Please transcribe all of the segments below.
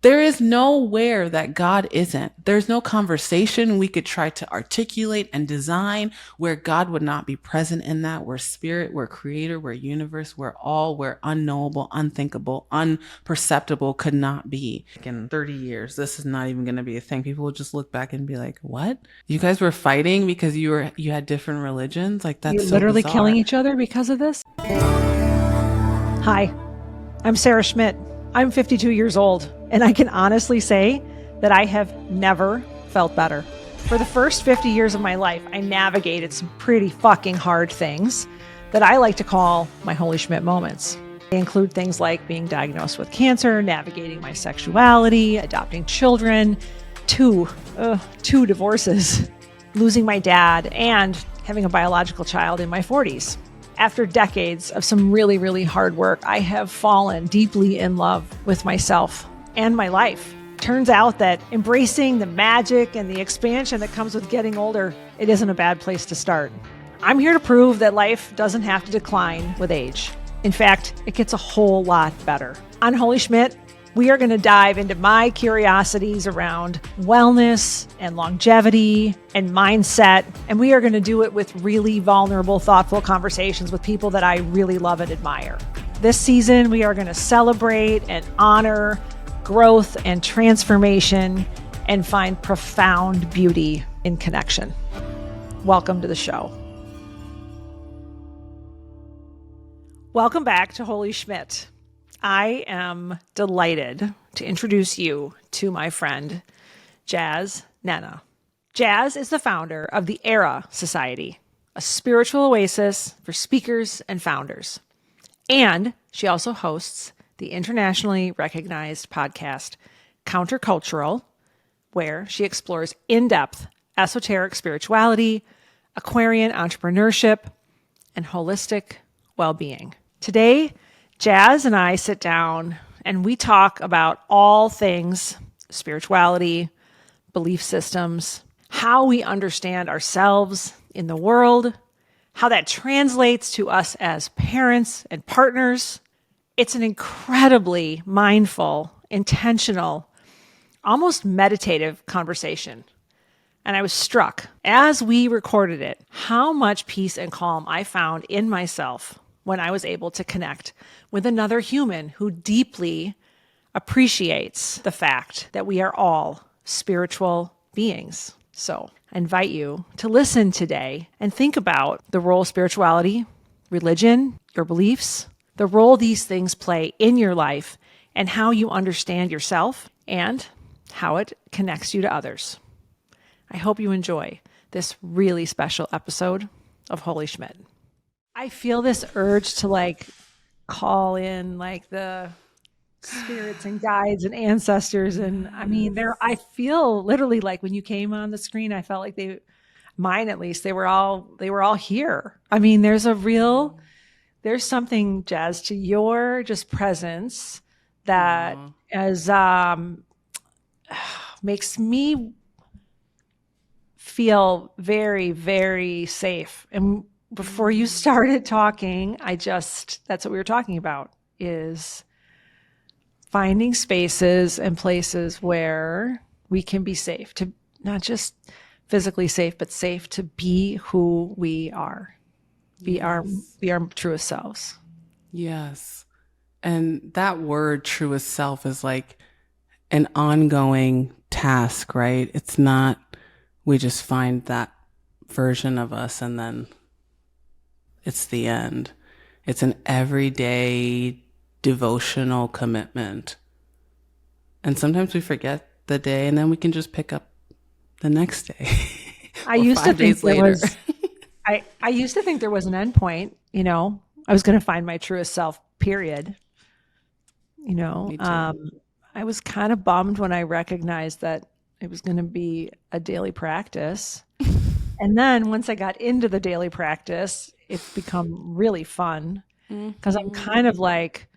There is nowhere that God isn't. There's no conversation we could try to articulate and design where God would not be present in that. We're spirit, we're creator, we're universe, we're all where unknowable, unthinkable, unperceptible could not be. In 30 years, this is not even going to be a thing. People will just look back and be like, what? You guys were fighting because you had different religions? Like, that's You're so literally bizarre. killing each other because of this? Hi, I'm Sarah Schmidt. I'm 52 years old, and I can honestly say that I have never felt better. For the first 50 years of my life, I navigated some pretty fucking hard things that I like to call my Holy Schmidt moments. They include things like being diagnosed with cancer, navigating my sexuality, adopting children, two divorces, losing my dad, and having a biological child in my 40s. After decades of some really, really hard work, I have fallen deeply in love with myself and my life. Turns out that embracing the magic and the expansion that comes with getting older, it isn't a bad place to start. I'm here to prove that life doesn't have to decline with age. In fact, it gets a whole lot better. On Holy Schmidt, we are going to dive into my curiosities around wellness and longevity and mindset. And we are going to do it with really vulnerable, thoughtful conversations with people that I really love and admire. This season, we are going to celebrate and honor growth and transformation and find profound beauty in connection. Welcome to the show. Welcome back to Holy Schmidt. I am delighted to introduce you to my friend, Jasmine Nnenna. Jazz is the founder of the Erah Society, a spiritual oasis for speakers and founders. And she also hosts the internationally recognized podcast, Countercultural, where she explores in-depth esoteric spirituality, Aquarian entrepreneurship, and holistic well-being. Today, Jazz and I sit down and we talk about all things spirituality, belief systems, how we understand ourselves in the world, how that translates to us as parents and partners. It's an incredibly mindful, intentional, almost meditative conversation. And I was struck as we recorded it, how much peace and calm I found in myself when I was able to connect with another human who deeply appreciates the fact that we are all spiritual beings. So I invite you to listen today and think about the role spirituality, religion, your beliefs, the role these things play in your life, and how you understand yourself and how it connects you to others. I hope you enjoy this really special episode of Holy Schmidt. I feel this urge to call in the spirits and guides and ancestors. And I mean, I feel literally like when you came on the screen, I felt like mine at least, they were all here. I mean, there's something, Jazz, to your just presence that makes me feel very, very safe. And before you started talking, that's what we were talking about, is finding spaces and places where we can be safe, to not just physically safe, but safe to be who we are, be our truest selves. Yes. And that word truest self is like an ongoing task, right? It's not, we just find that version of us and then it's the end. It's an everyday devotional commitment. And sometimes we forget the day and then we can just pick up the next day. I used to think there was an end point, I was going to find my truest self, period. Me too. I was kind of bummed when I recognized that it was going to be a daily practice. And then once I got into the daily practice, it's become really fun because I'm kind of like,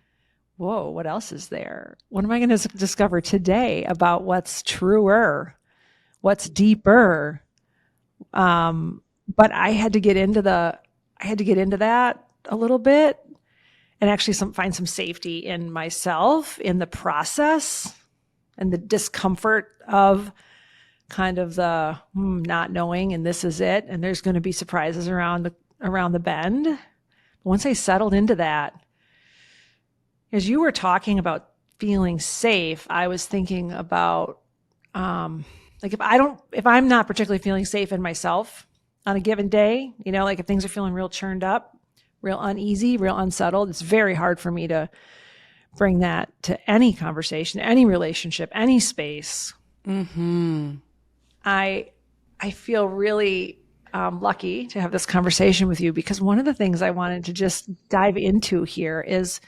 whoa, what else is there? What am I going to discover today about what's truer, what's deeper? But I had to get into that a little bit and actually find some safety in myself in the process. and the discomfort of kind of the not knowing, and this is it, and there's going to be surprises around the bend. But once I settled into that, as you were talking about feeling safe, I was thinking about like if I'm not particularly feeling safe in myself on a given day, like if things are feeling real churned up, real uneasy, real unsettled, it's very hard for me to bring that to any conversation, any relationship, any space. Mm-hmm. I feel really lucky to have this conversation with you, because one of the things I wanted to just dive into here is,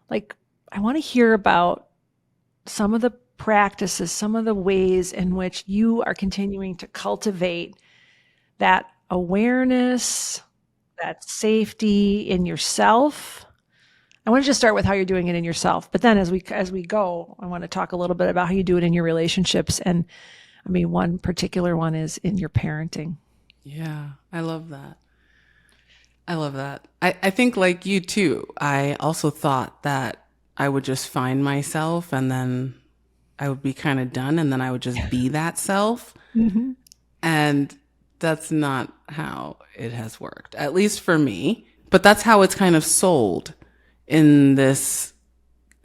like, I want to hear about some of the practices, some of the ways in which you are continuing to cultivate that awareness, that safety in yourself. I want to just start with how you're doing it in yourself, but then as we go, I want to talk a little bit about how you do it in your relationships. And I mean, one particular one is in your parenting. Yeah, I love that. I think, like you too, I also thought that I would just find myself and then I would be kind of done and then I would just be that self. Mm-hmm. And that's not how it has worked, at least for me. But that's how it's kind of sold in this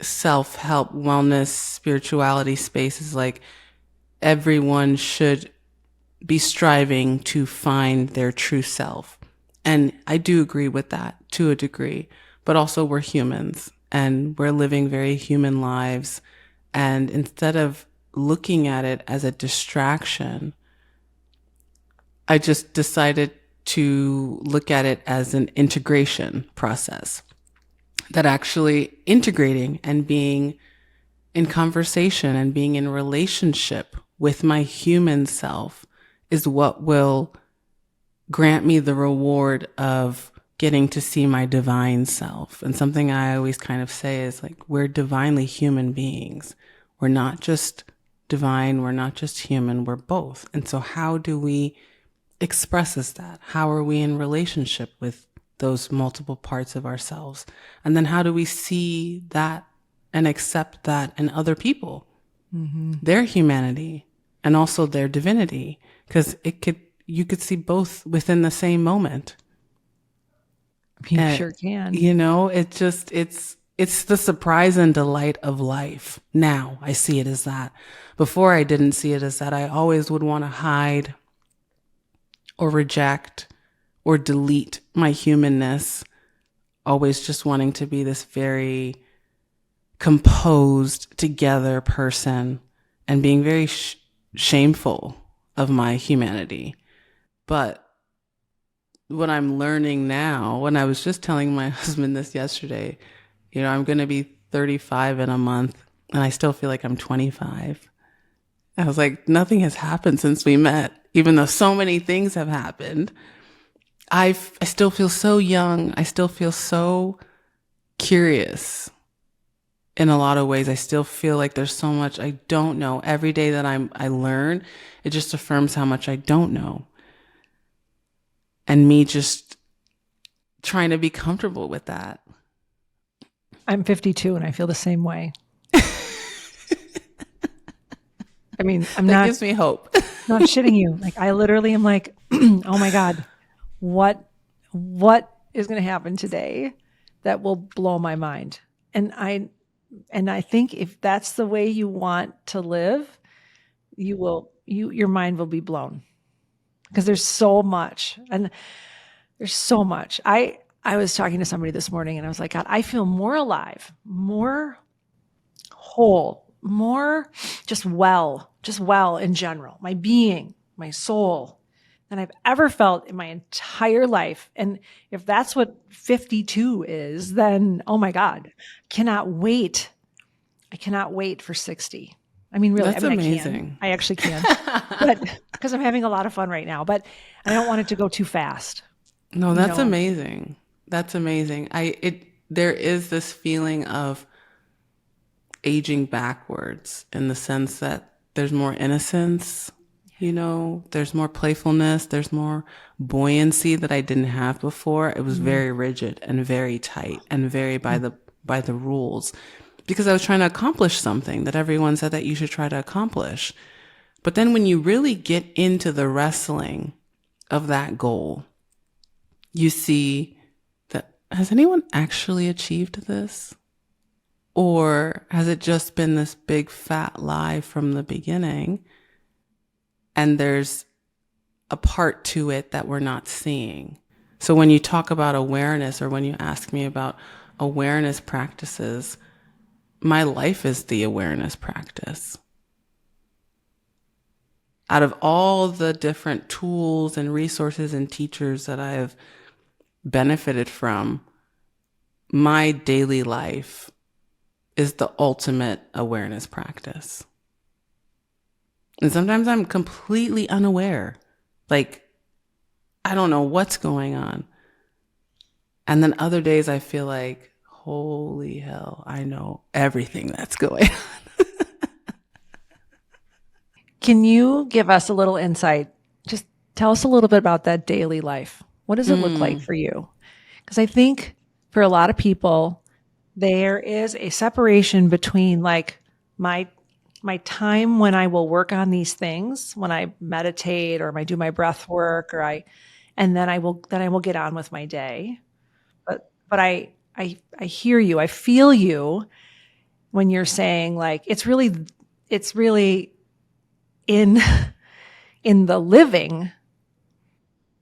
self-help, wellness, spirituality space, is like everyone should be striving to find their true self. And I do agree with that to a degree, but also we're humans and we're living very human lives. And instead of looking at it as a distraction, I just decided to look at it as an integration process, that actually integrating and being in conversation and being in relationship with my human self is what will grant me the reward of getting to see my divine self. And something I always kind of say is, like, we're divinely human beings. We're not just divine. We're not just human. We're both. And so how do we express as that? How are we in relationship with those multiple parts of ourselves? And then how do we see that and accept that in other people, their humanity and also their divinity? Because you could see both within the same moment. You sure can. It's the surprise and delight of life. Now I see it as that. Before I didn't see it as that. I always would want to hide or reject or delete my humanness, always just wanting to be this very composed together person and being very shameful of my humanity. But what I'm learning now, when I was just telling my husband this yesterday, I'm going to be 35 in a month and I still feel like I'm 25. I was like, nothing has happened since we met, even though so many things have happened. I still feel so young. I still feel so curious in a lot of ways. I still feel like there's so much I don't know. Every day that I learn, it just affirms how much I don't know. And me just trying to be comfortable with that. I'm 52 and I feel the same way. I mean, that gives me hope. Not shitting you. Like, I literally am like, oh my God, what is going to happen today that will blow my mind? And I think if that's the way you want to live, your mind will be blown, because there's so much. And there's so much. I was talking to somebody this morning and I was like, God, I feel more alive, more whole, more just well in general, my being, my soul, than I've ever felt in my entire life. And if that's what 52 is, then, oh my God, I cannot wait for 60. I mean, really, That's amazing. I actually can, but because I'm having a lot of fun right now, but I don't want it to go too fast. No, that's amazing. That's amazing. There is this feeling of aging backwards, in the sense that there's more innocence, there's more playfulness, there's more buoyancy that I didn't have before. It was very rigid and very tight and very by the rules. because I was trying to accomplish something that everyone said that you should try to accomplish. But then when you really get into the wrestling of that goal, you see that, has anyone actually achieved this? Or has it just been this big fat lie from the beginning? And there's a part to it that we're not seeing. So when you talk about awareness, or when you ask me about awareness practices, my life is the awareness practice. Out of all the different tools and resources and teachers that I have benefited from, my daily life is the ultimate awareness practice. And sometimes I'm completely unaware. Like, I don't know what's going on. And then other days I feel like, holy hell, I know everything that's going on. Can you give us a little insight? Just tell us a little bit about that daily life. What does it look like for you? Because I think for a lot of people, there is a separation between like my time when I will work on these things, when I meditate or I do my breath work, and then I will get on with my day. But I hear you. I feel you when you're saying like it's really in in the living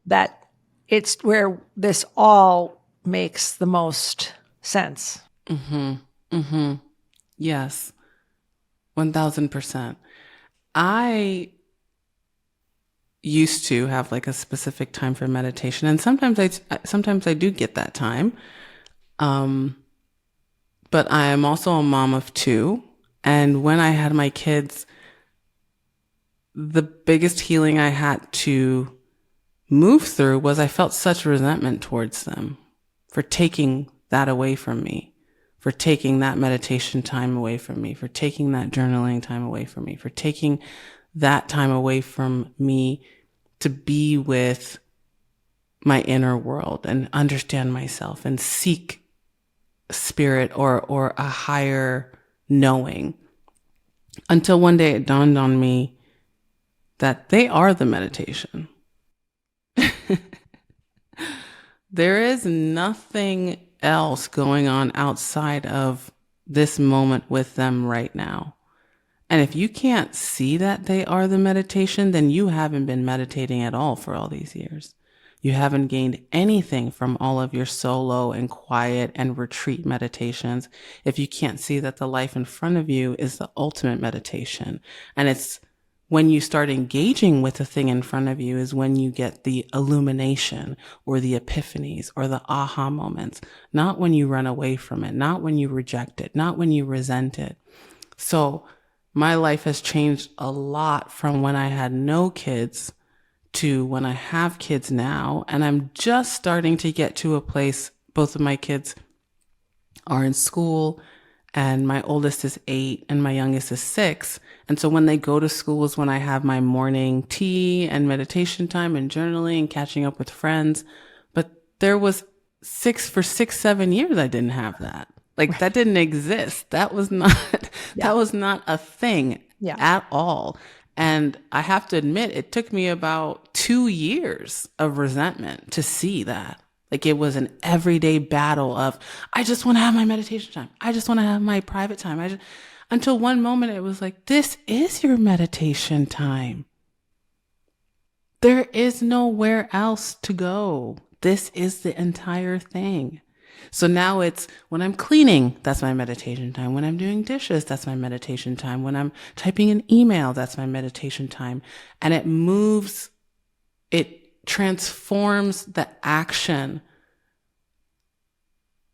that it's where this all makes the most sense. Yes, 1000%. I used to have like a specific time for meditation, and sometimes I do get that time. But I am also a mom of two, and when I had my kids, the biggest healing I had to move through was I felt such resentment towards them for taking that away from me, for taking that meditation time away from me, for taking that journaling time away from me, for taking that time away from me to be with my inner world and understand myself and seek spirit or a higher knowing. Until one day it dawned on me that they are the meditation. There is nothing else going on outside of this moment with them right now. And if you can't see that they are the meditation, then you haven't been meditating at all for all these years. You haven't gained anything from all of your solo and quiet and retreat meditations if you can't see that the life in front of you is the ultimate meditation. And it's when you start engaging with the thing in front of you is when you get the illumination or the epiphanies or the aha moments, not when you run away from it, not when you reject it, not when you resent it. So my life has changed a lot from when I had no kids to when I have kids now. And I'm just starting to get to a place, both of my kids are in school, and my oldest is 8 and my youngest is 6. And so when they go to school is when I have my morning tea and meditation time and journaling and catching up with friends. But there was 7 years I didn't have that. Like that didn't exist. That was not, that was not a thing at all. And I have to admit, it took me about 2 years of resentment to see that. Like it was an everyday battle of, I just want to have my meditation time. I just want to have my private time. Until one moment it was like, this is your meditation time. There is nowhere else to go. This is the entire thing. So now it's when I'm cleaning, that's my meditation time. When I'm doing dishes, that's my meditation time. When I'm typing an email, that's my meditation time. And it transforms the action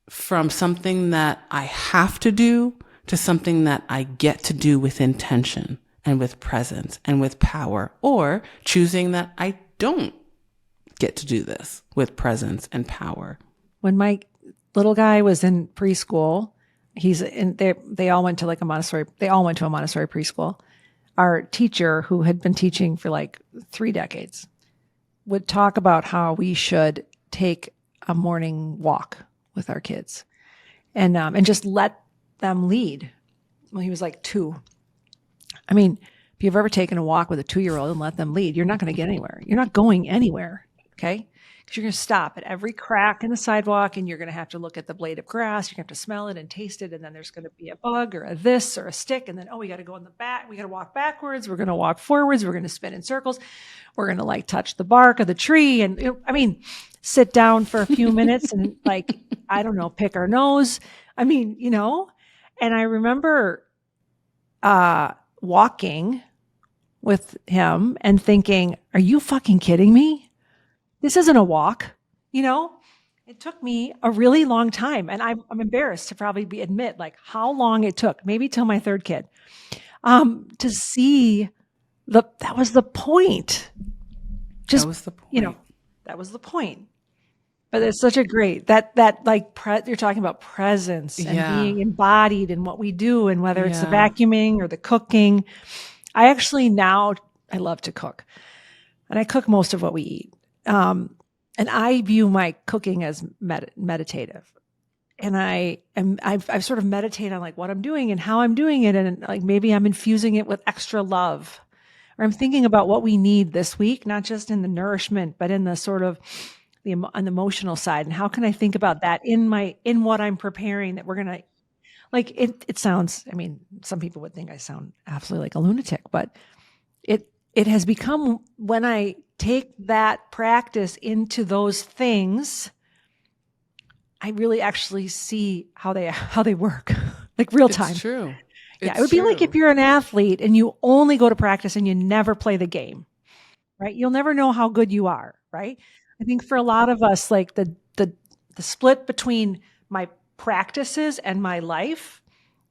from something that I have to do to something that I get to do with intention and with presence and with power, or choosing that I don't get to do this with presence and power. When my little guy was in preschool, they all went to like a Montessori, they all went to a Montessori preschool. Our teacher, who had been teaching for like 3 decades, would talk about how we should take a morning walk with our kids and just let them lead. Well, he was like 2. I mean, if you've ever taken a walk with a 2-year-old and let them lead, you're not going to get anywhere. You're not going anywhere. Okay. Because you're going to stop at every crack in the sidewalk and you're going to have to look at the blade of grass. You're going to have to smell it and taste it. And then there's going to be a bug or a this or a stick. And then, we got to go in the back. We got to walk backwards. We're going to walk forwards. We're going to spin in circles. We're going to like touch the bark of the tree. And sit down for a few minutes and like, I don't know, pick our nose. And I remember, walking with him and thinking, are you fucking kidding me? This isn't a walk. It took me a really long time. And I'm embarrassed to probably admit like how long it took, maybe till my 3rd kid, to see that was the point. That was the point. That was the point. But it's such a great, that like, you're talking about presence and being embodied in what we do, and whether it's the vacuuming or the cooking. I love to cook, and I cook most of what we eat. And I view my cooking as meditative. And I've sort of meditated on like what I'm doing and how I'm doing it. And like, maybe I'm infusing it with extra love, or I'm thinking about what we need this week, not just in the nourishment, but in the sort of on the emotional side. And how can I think about that in what I'm preparing, that we're going to like, it sounds, some people would think I sound absolutely like a lunatic, but it has become, when I take that practice into those things, I really actually see how they work, like real time. It's true. It would be like if you're an athlete and you only go to practice and you never play the game, right? You'll never know how good you are, right? I think for a lot of us, like the split between my practices and my life,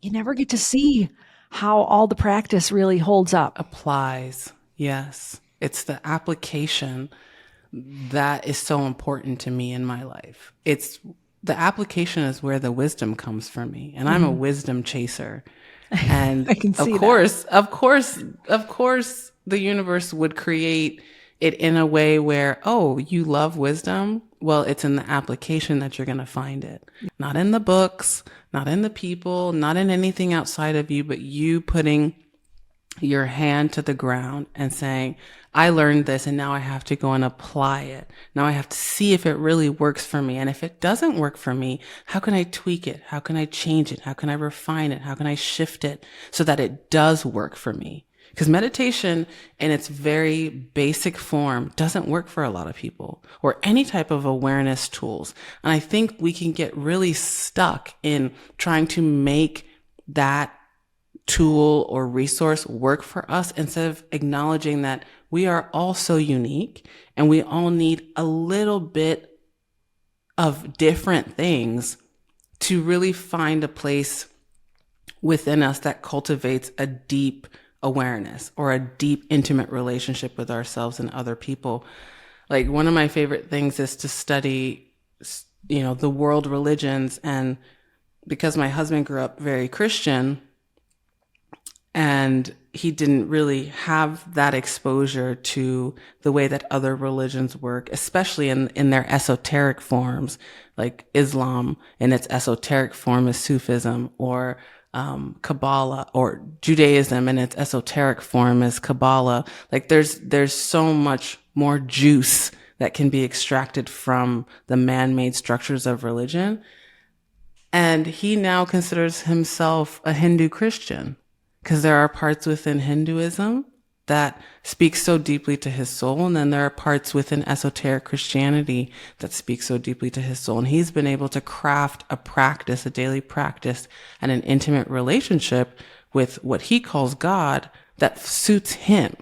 you never get to see how all the practice really holds up. Applies. Yes. It's the application that is so important to me in my life. The application is where the wisdom comes from me. And I'm a wisdom chaser. And I can see of course, the universe would create it in a way where, you love wisdom? Well, it's in the application that you're going to find it. Not in the books, not in the people, not in anything outside of you, but you putting your hand to the ground and saying, I learned this and now I have to go and apply it. Now I have to see if it really works for me. And if it doesn't work for me, how can I tweak it? How can I change it? How can I refine it? How can I shift it so that it does work for me? Because meditation in its very basic form doesn't work for a lot of people, or any type of awareness tools. And I think we can get really stuck in trying to make that tool or resource work for us, instead of acknowledging that we are all so unique and we all need a little bit of different things to really find a place within us that cultivates a deep awareness or a deep, intimate relationship with ourselves and other people. Like, one of my favorite things is to study, the world religions. And because my husband grew up very Christian, and he didn't really have that exposure to the way that other religions work, especially in their esoteric forms, like Islam in its esoteric form is Sufism, or Kabbalah, or Judaism in its esoteric form is Kabbalah. Like, there's so much more juice that can be extracted from the man-made structures of religion. And he now considers himself a Hindu Christian, because there are parts within Hinduism that speak so deeply to his soul. And then there are parts within esoteric Christianity that speak so deeply to his soul. And he's been able to craft a practice, a daily practice, and an intimate relationship with what he calls God that suits him.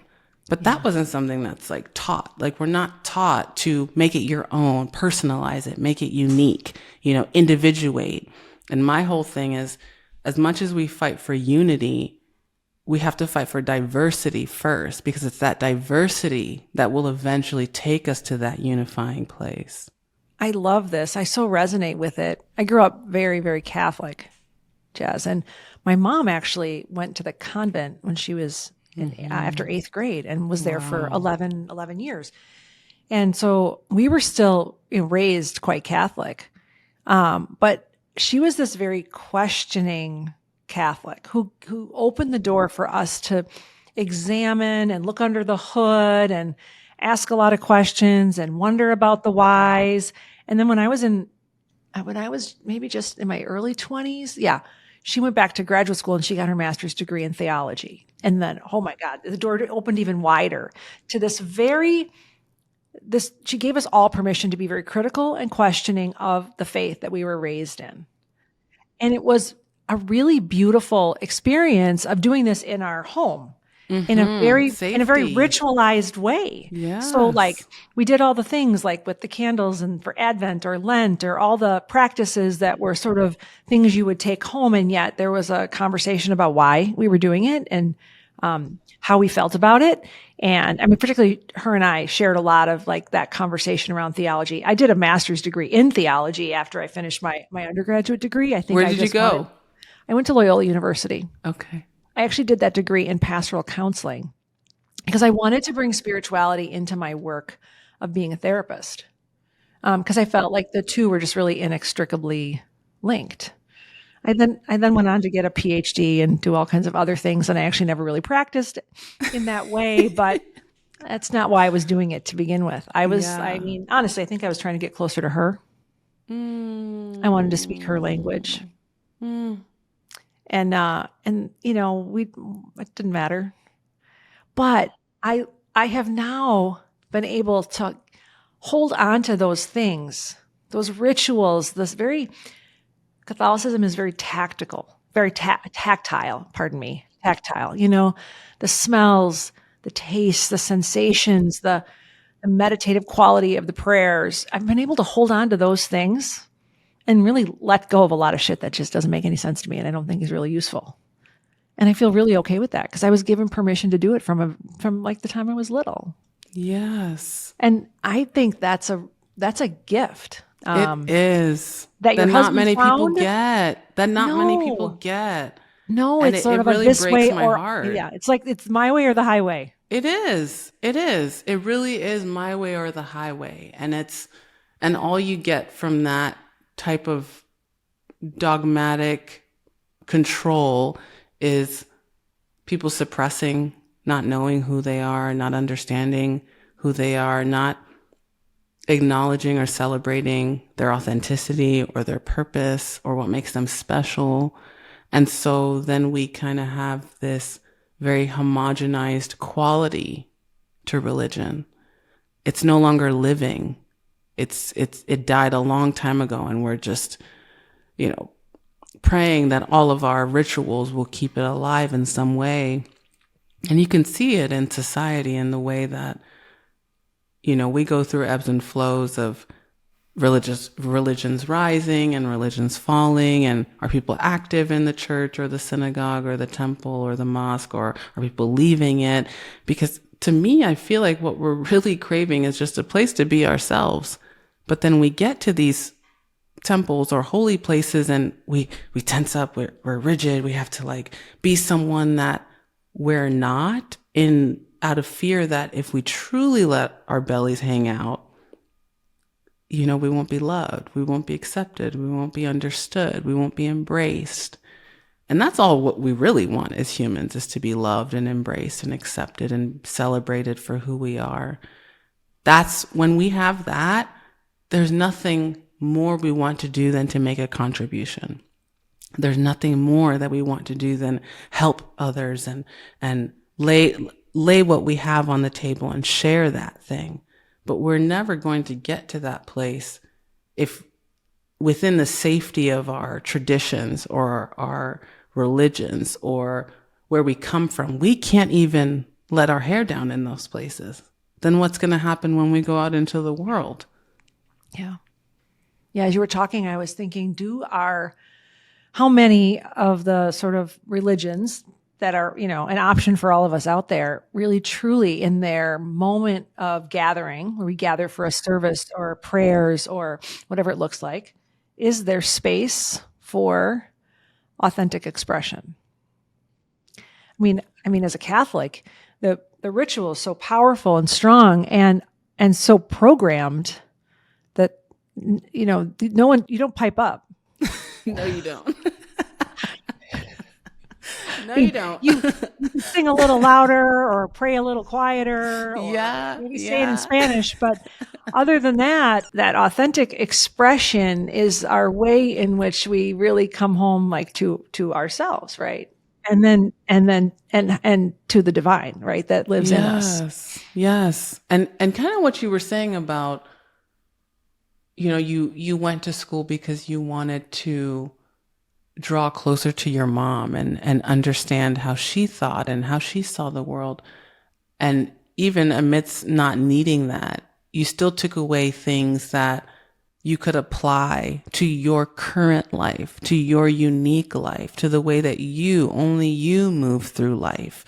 But that wasn't something that's like taught. Like, we're not taught to make it your own, personalize it, make it unique, individuate. And my whole thing is, as much as we fight for unity, we have to fight for diversity first, because it's that diversity that will eventually take us to that unifying place. I love this. I so resonate with it. I grew up very, very Catholic, Jazz. And my mom actually went to the convent when she was after 8th grade, and was there for 11 years. And so we were still raised quite Catholic. But she was this very questioning Catholic who opened the door for us to examine and look under the hood and ask a lot of questions and wonder about the whys. And then when I was maybe just in my early 20s, yeah, she went back to graduate school and she got her master's degree in theology. And then, oh my God, the door opened even wider to she gave us all permission to be very critical and questioning of the faith that we were raised in. And it was a really beautiful experience of doing this in our home in a very Safety. ritualized way. So like Yes. we did all the things like with the candles and for Advent or Lent or all the practices that were sort of things you would take home. And yet there was a conversation about why we were doing it and how we felt about it. And I mean, particularly her and I shared a lot of like that conversation around theology. I did a master's degree in theology after I finished my undergraduate degree. I think Where did you go? I went to Loyola University. Okay. I actually did that degree in pastoral counseling because I wanted to bring spirituality into my work of being a therapist. Because I felt like the two were just really inextricably linked. I then went on to get a PhD and do all kinds of other things, and I actually never really practiced in that way, but that's not why I was doing it to begin with. I mean, honestly, I think I was trying to get closer to her. I wanted to speak her language. And you know, it didn't matter. But I have now been able to hold on to those things, those rituals, Catholicism is very tactical, very tactile, tactile, you know, the smells, the tastes, the sensations, the meditative quality of the prayers. I've been able to hold on to those things and really let go of a lot of shit that just doesn't make any sense to me and I don't think is really useful. And I feel really okay with that because I was given permission to do it from like the time I was little. Yes. And I think that's a gift. It is. That your not husband many people found? get. That not many No. people get. No, And it's sort it of a really this breaks way my or heart. yeah, it's like it's my way or the highway. It is. It is. It really is my way or the highway. And all you get from that type of dogmatic control is people suppressing, not knowing who they are, not understanding who they are, not acknowledging or celebrating their authenticity or their purpose or what makes them special. And so then we kind of have this very homogenized quality to religion. It's no longer living. It died a long time ago, and we're just, praying that all of our rituals will keep it alive in some way. And you can see it in society in the way that, we go through ebbs and flows of religions rising and religions falling, and are people active in the church or the synagogue or the temple or the mosque, or are people leaving it? Because to me, I feel like what we're really craving is just a place to be ourselves. But then we get to these temples or holy places and we tense up, we're rigid, we have to be someone that we're not, out of fear that if we truly let our bellies hang out, we won't be loved, we won't be accepted, we won't be understood, we won't be embraced. And that's all what we really want as humans, is to be loved and embraced and accepted and celebrated for who we are. That's when we have that, there's nothing more we want to do than to make a contribution. There's nothing more that we want to do than help others and lay what we have on the table and share that thing. But we're never going to get to that place if within the safety of our traditions or our religions or where we come from, we can't even let our hair down in those places. Then what's going to happen when we go out into the world? Yeah. Yeah. As you were talking, I was thinking, how many of the sort of religions that are, an option for all of us out there really truly in their moment of gathering, where we gather for a service or prayers or whatever it looks like, is there space for authentic expression? I mean, as a Catholic, the ritual is so powerful and strong and so programmed that, no one, you don't pipe up. No, you don't. No, you don't. You could sing a little louder or pray a little quieter or Yeah, maybe say it in yeah. Spanish. But other than that, that authentic expression is our way in which we really come home like to ourselves, right? And to the divine, right? That lives in us. Yes, yes. And kind of what you were saying about, you went to school because you wanted to draw closer to your mom and understand how she thought and how she saw the world. And even amidst not needing that, you still took away things that you could apply to your current life, to your unique life, to the way that only you move through life.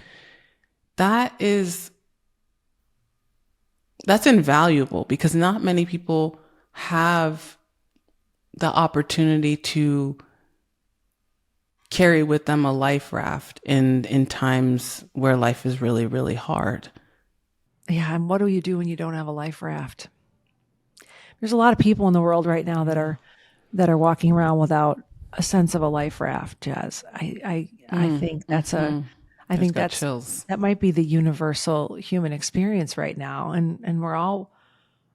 That's invaluable because not many people have the opportunity to carry with them a life raft in times where life is really, really hard. Yeah. And what do you do when you don't have a life raft? There's a lot of people in the world right now that are walking around without a sense of a life raft, Jazz. I think I Just think got chills. that might be the universal human experience right now. And we're all,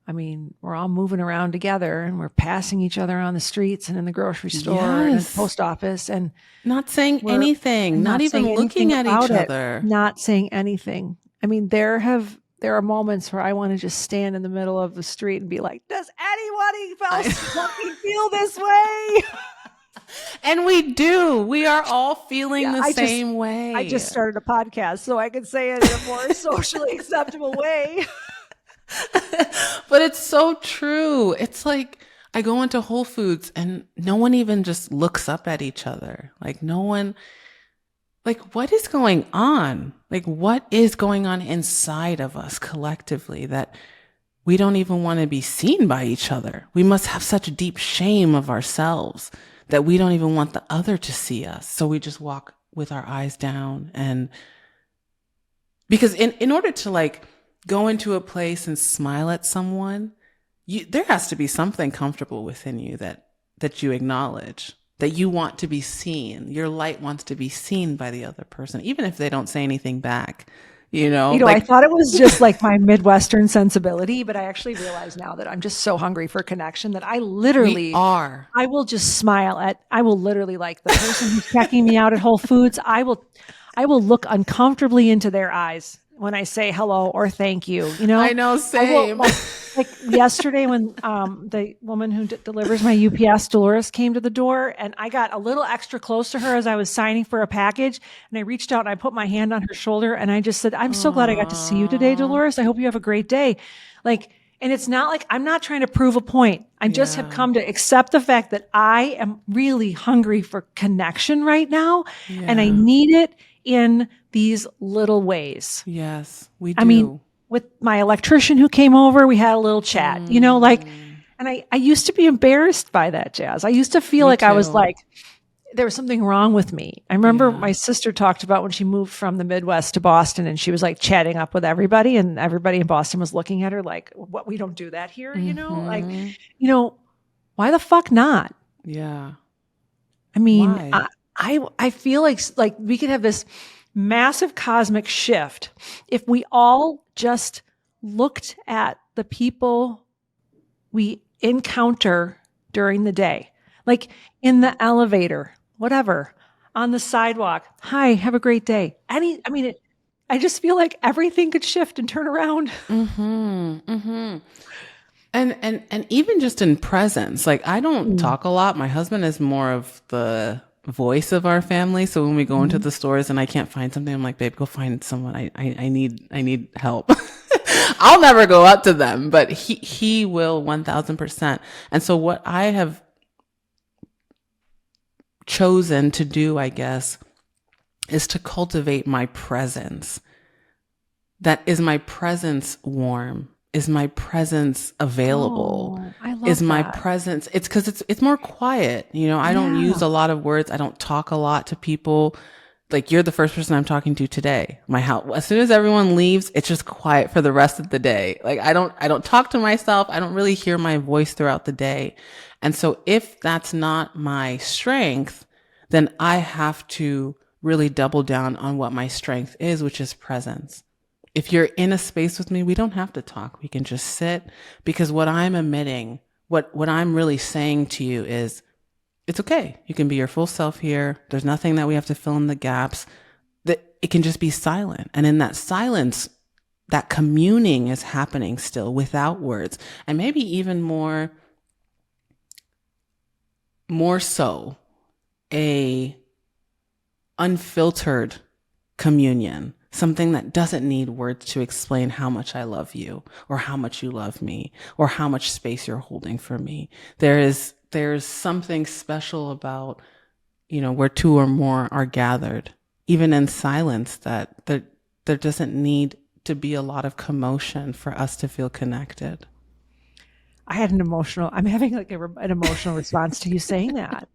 I mean, we're all moving around together and we're passing each other on the streets and in the grocery store and in the Yes. post office. And Not saying we're anything, not not even saying anything looking at about each it, other. not saying anything. I mean, there are moments where I want to just stand in the middle of the street and be like, does anybody else fucking feel this way? And we do. We are all feeling Yeah, the same way. I just started a podcast so I can say it in a more socially acceptable way. But it's so true. It's like I go into Whole Foods and no one even just looks up at each other. Like no one, like what is going on? Like what is going on inside of us collectively that we don't even want to be seen by each other? We must have such deep shame of ourselves that we don't even want the other to see us. So we just walk with our eyes down. And because in order to like go into a place and smile at someone, there has to be something comfortable within you that you acknowledge, that you want to be seen. Your light wants to be seen by the other person, even if they don't say anything back. I thought it was just like my Midwestern sensibility, but I actually realize now that I'm just so hungry for connection that I literally are. I will just I will literally like the person who's checking me out at Whole Foods. I will look uncomfortably into their eyes when I say hello or thank you. I know, same. Like yesterday when the woman who delivers my UPS, Dolores, came to the door and I got a little extra close to her as I was signing for a package. And I reached out and I put my hand on her shoulder and I just said, I'm so glad I got to see you today, Dolores. I hope you have a great day. And it's not like I'm not trying to prove a point. I just have come to accept the fact that I am really hungry for connection right now. Yeah. And I need it in these little ways. Yes, we do. I mean, with my electrician who came over, we had a little chat, and I used to be embarrassed by that, Jazz. I used to feel like I was like, there was something wrong with me. I remember my sister talked about when she moved from the Midwest to Boston and she was like chatting up with everybody and everybody in Boston was looking at her like, what, we don't do that here, why the fuck not? Yeah. I mean, I feel like we could have this massive cosmic shift if we all just looked at the people we encounter during the day, like in the elevator, whatever, on the sidewalk. Hi, have a great day. I just feel like everything could shift and turn around. Mm-hmm. Mm-hmm. And even just in presence, like I don't talk a lot. My husband is more of the voice of our family. So when we go into the stores and I can't find something, I'm like, babe, go find someone. I need help. I'll never go up to them, but he will 1000%. And so what I have chosen to do, I guess, is to cultivate my presence. That is my presence warm? Is my presence available? Oh, I love is my that. presence? It's because it's more quiet. I don't use a lot of words. I don't talk a lot to people. Like you're the first person I'm talking to today. My house. As soon as everyone leaves, it's just quiet for the rest of the day. Like I don't talk to myself. I don't really hear my voice throughout the day. And so if that's not my strength, then I have to really double down on what my strength is, which is presence. If you're in a space with me, we don't have to talk. We can just sit, because what I'm emitting, what I'm really saying to you is, it's okay. You can be your full self here. There's nothing that we have to fill in the gaps. That it can just be silent. And in that silence, that communing is happening still without words. And maybe even more so, a unfiltered communion, something that doesn't need words to explain how much I love you, or how much you love me, or how much space you're holding for me. There's something special about, where two or more are gathered, even in silence, that there doesn't need to be a lot of commotion for us to feel connected. I'm having like an emotional response to you saying that.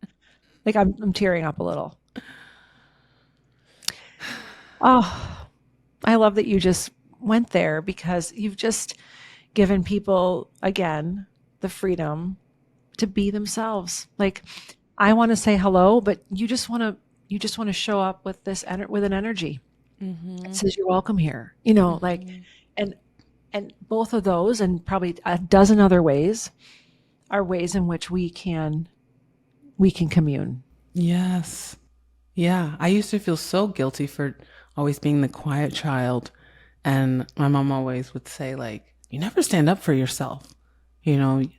Like I'm tearing up a little. Oh, I love that you just went there, because you've just given people, again, the freedom to be themselves. Like, I want to say hello, but you just want to show up with with an energy. It says you're welcome here. Like, and both of those, and probably a dozen other ways, are ways in which we can commune. Yes. Yeah. I used to feel so guilty for always being the quiet child. And my mom always would say, like, you never stand up for yourself. You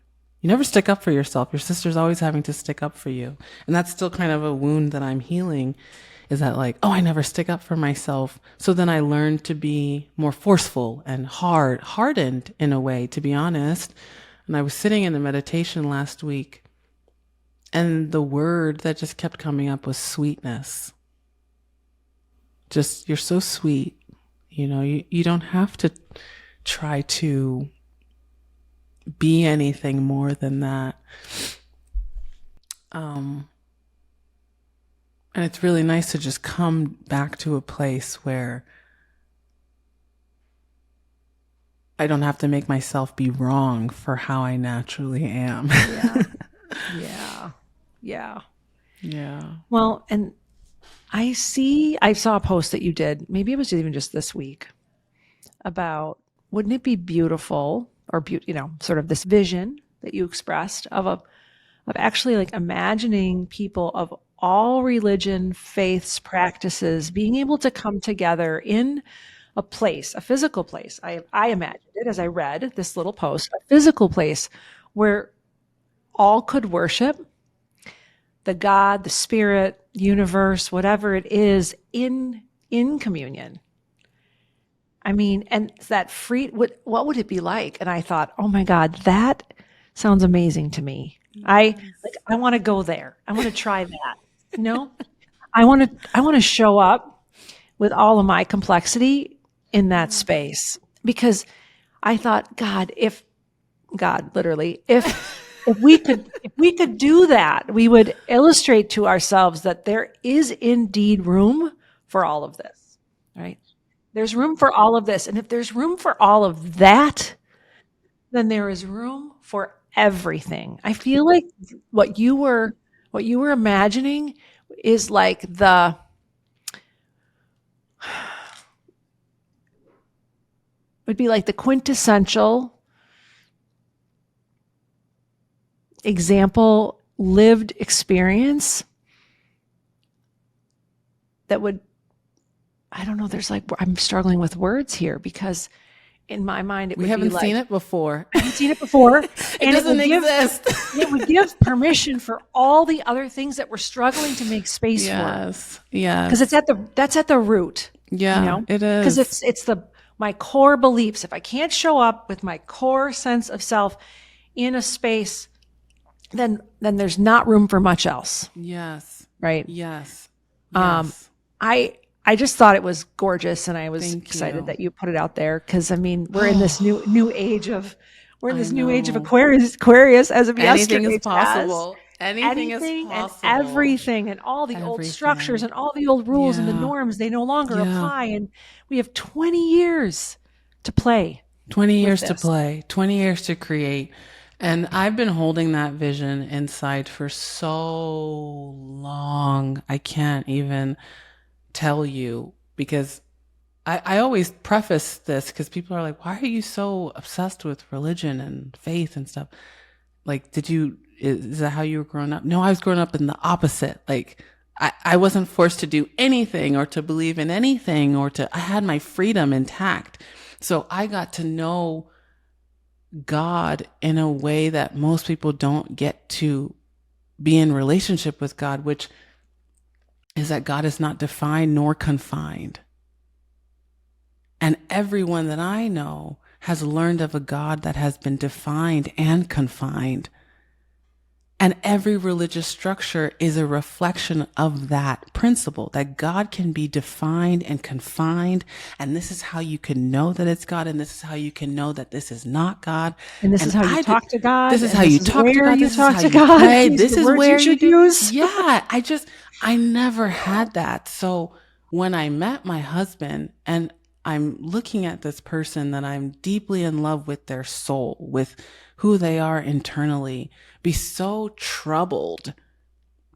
never stick up for yourself. Your sister's always having to stick up for you. And that's still kind of a wound that I'm healing, is that, like, oh, I never stick up for myself. So then I learned to be more forceful and hardened in a way, to be honest. And I was sitting in a meditation last week, and the word that just kept coming up was sweetness. Just, you're so sweet. You don't have to try to be anything more than that. And it's really nice to just come back to a place where I don't have to make myself be wrong for how I naturally am. Yeah. Yeah. Yeah. Yeah. Well, and I saw a post that you did, maybe it was even just this week, about, wouldn't it be beautiful, or sort of this vision that you expressed of actually, like, imagining people of all religion, faiths, practices being able to come together in a place, a physical place. I imagined it as I read this little post, a physical place where all could worship the God, the spirit, universe, whatever it is, in communion. I mean, and that what would it be like? And I thought, oh my God, that sounds amazing to me. I want to go there. I want to try that. I want to show up with all of my complexity in that space, because I thought, God, literally, if we could do that, we would illustrate to ourselves that there is indeed room for all of this, right? There's room for all of this. And if there's room for all of that, then there is room for everything. I feel like what you were imagining is like would be like the quintessential example, lived experience that would, I don't know, I'm struggling with words here, because in my mind, we haven't seen it before. I haven't seen it before. It doesn't exist. It would give permission for all the other things that we're struggling to make space for. Yes. Because that's at the root. Yeah, it is. Because it's my core beliefs. If I can't show up with my core sense of self in a space, then there's not room for much else. Yes. Right. Yes. I just thought it was gorgeous, and I was excited that you put it out there, because I mean, we're in this new age of Aquarius as of yesterday. Anything is possible. Anything is possible. And everything, and all the old structures and all the old rules and the norms, they no longer apply, and we have 20 years to play. 20 years to play, 20 years to create. And I've been holding that vision inside for so long. I can't even tell you, because I always preface this because people are like, why are you so obsessed with religion and faith and stuff? Like, is that how you were growing up? No, I was growing up in the opposite. Like, I wasn't forced to do anything or to believe in anything I had my freedom intact. So I got to know God in a way that most people don't get to be in relationship with God, which is that God is not defined nor confined. And everyone that I know has learned of a God that has been defined and confined. And every religious structure is a reflection of that principle, that God can be defined and confined. And this is how you can know that it's God. And this is how you can know that this is not God. And this is how you talk to God. This is how you talk to God. This is how you pray. This is where you do. Use. Yeah. I never had that. So when I met my husband and I'm looking at this person that I'm deeply in love with, their soul, with who they are internally, be so troubled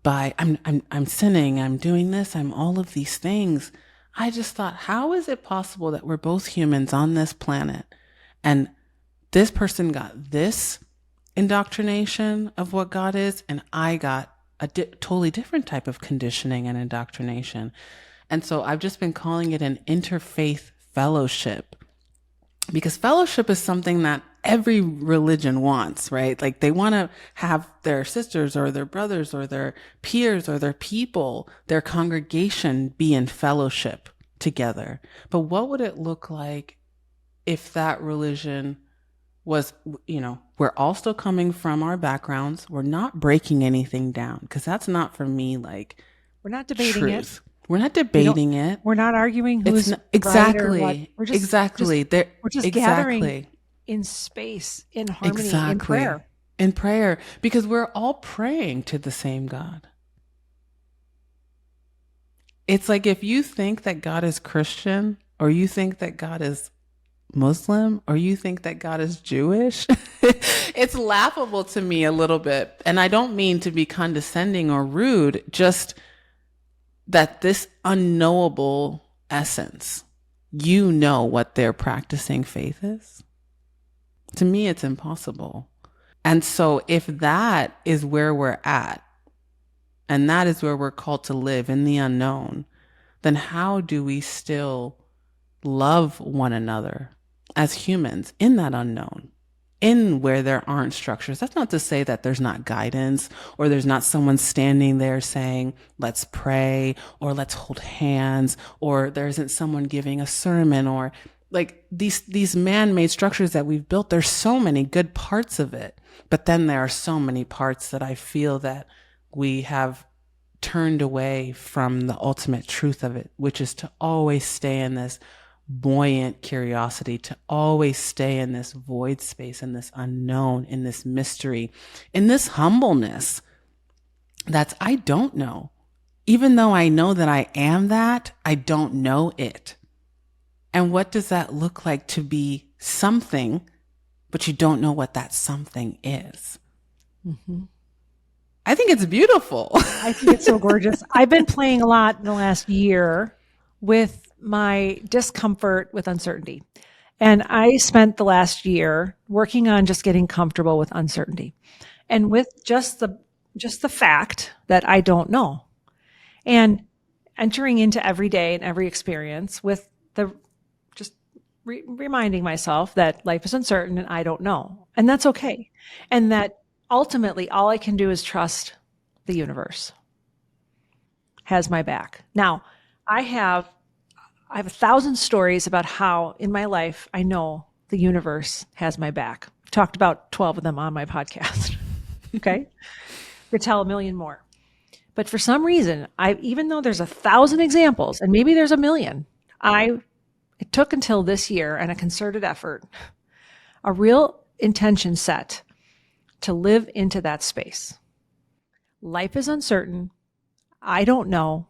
by I'm sinning, I'm doing this, I'm all of these things. I just thought, how is it possible that we're both humans on this planet and this person got this indoctrination of what God is, and I got a totally different type of conditioning and indoctrination. And so I've just been calling it an interfaith fellowship, because fellowship is something that every religion wants, right? Like they want to have their sisters or their brothers or their peers or their people, their congregation be in fellowship together. But what would it look like if that religion was, we're all still coming from our backgrounds. We're not breaking anything down, because that's not for me, like, we're not debating truth. We're not debating it. We're not arguing who's exactly right or what. We're just exactly. We're just gathering in space, in harmony, in prayer. In prayer, because we're all praying to the same God. It's like if you think that God is Christian, or you think that God is Muslim, or you think that God is Jewish, it's laughable to me a little bit. And I don't mean to be condescending or rude, just that this unknowable essence, what their practicing faith is. To me, it's impossible. And so if that is where we're at, and that is where we're called to live, in the unknown, then how do we still love one another as humans in that unknown, in where there aren't structures? That's not to say that there's not guidance, or there's not someone standing there saying, let's pray, or let's hold hands, or there isn't someone giving a sermon, or like these man-made structures that we've built. There's so many good parts of it, but then there are so many parts that I feel that we have turned away from the ultimate truth of it, which is to always stay in this buoyant curiosity, to always stay in this void space, in this unknown, in this mystery, in this humbleness that's, I don't know. Even though I know that I am that, I don't know it. And what does that look like to be something, but you don't know what that something is? Mm-hmm. I think it's beautiful. I think it's so gorgeous. I've been playing a lot in the last year with my discomfort with uncertainty. And I spent the last year working on just getting comfortable with uncertainty, and with just the fact that I don't know, and entering into every day and every experience with the just reminding myself that life is uncertain and I don't know. And that's okay. And that ultimately all I can do is trust the universe has my back. Now, I have 1,000 stories about how in my life I know the universe has my back. I've talked about 12 of them on my podcast. Okay? Could tell a million more. But for some reason, even though there's 1,000 examples, and maybe there's a million, it took until this year and a concerted effort, a real intention set to live into that space. Life is uncertain. I don't know,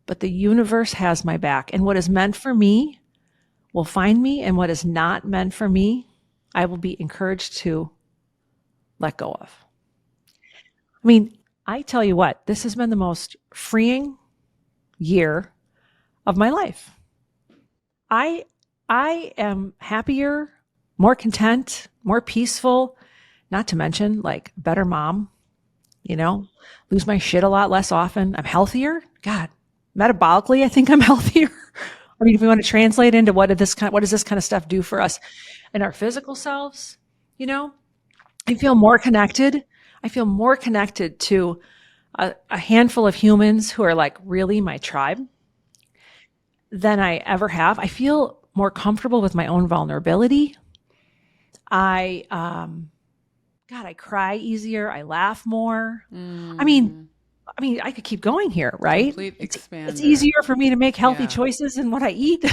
but the universe has my back. And what is meant for me will find me, and what is not meant for me, I will be encouraged to let go of. I mean, I tell you what, this has been the most freeing year of my life. I am happier, more content, more peaceful, not to mention like better mom, lose my shit a lot less often. I'm healthier. God, metabolically, I think I'm healthier. I mean, if we want to translate into what does this kind of stuff do for us in our physical selves, I feel more connected. I feel more connected to a handful of humans who are like really my tribe than I ever have. I feel more comfortable with my own vulnerability. I cry easier. I laugh more. I mean, I could keep going here, right? Complete It's expander. easier for me to make healthy Yeah. choices in what I eat.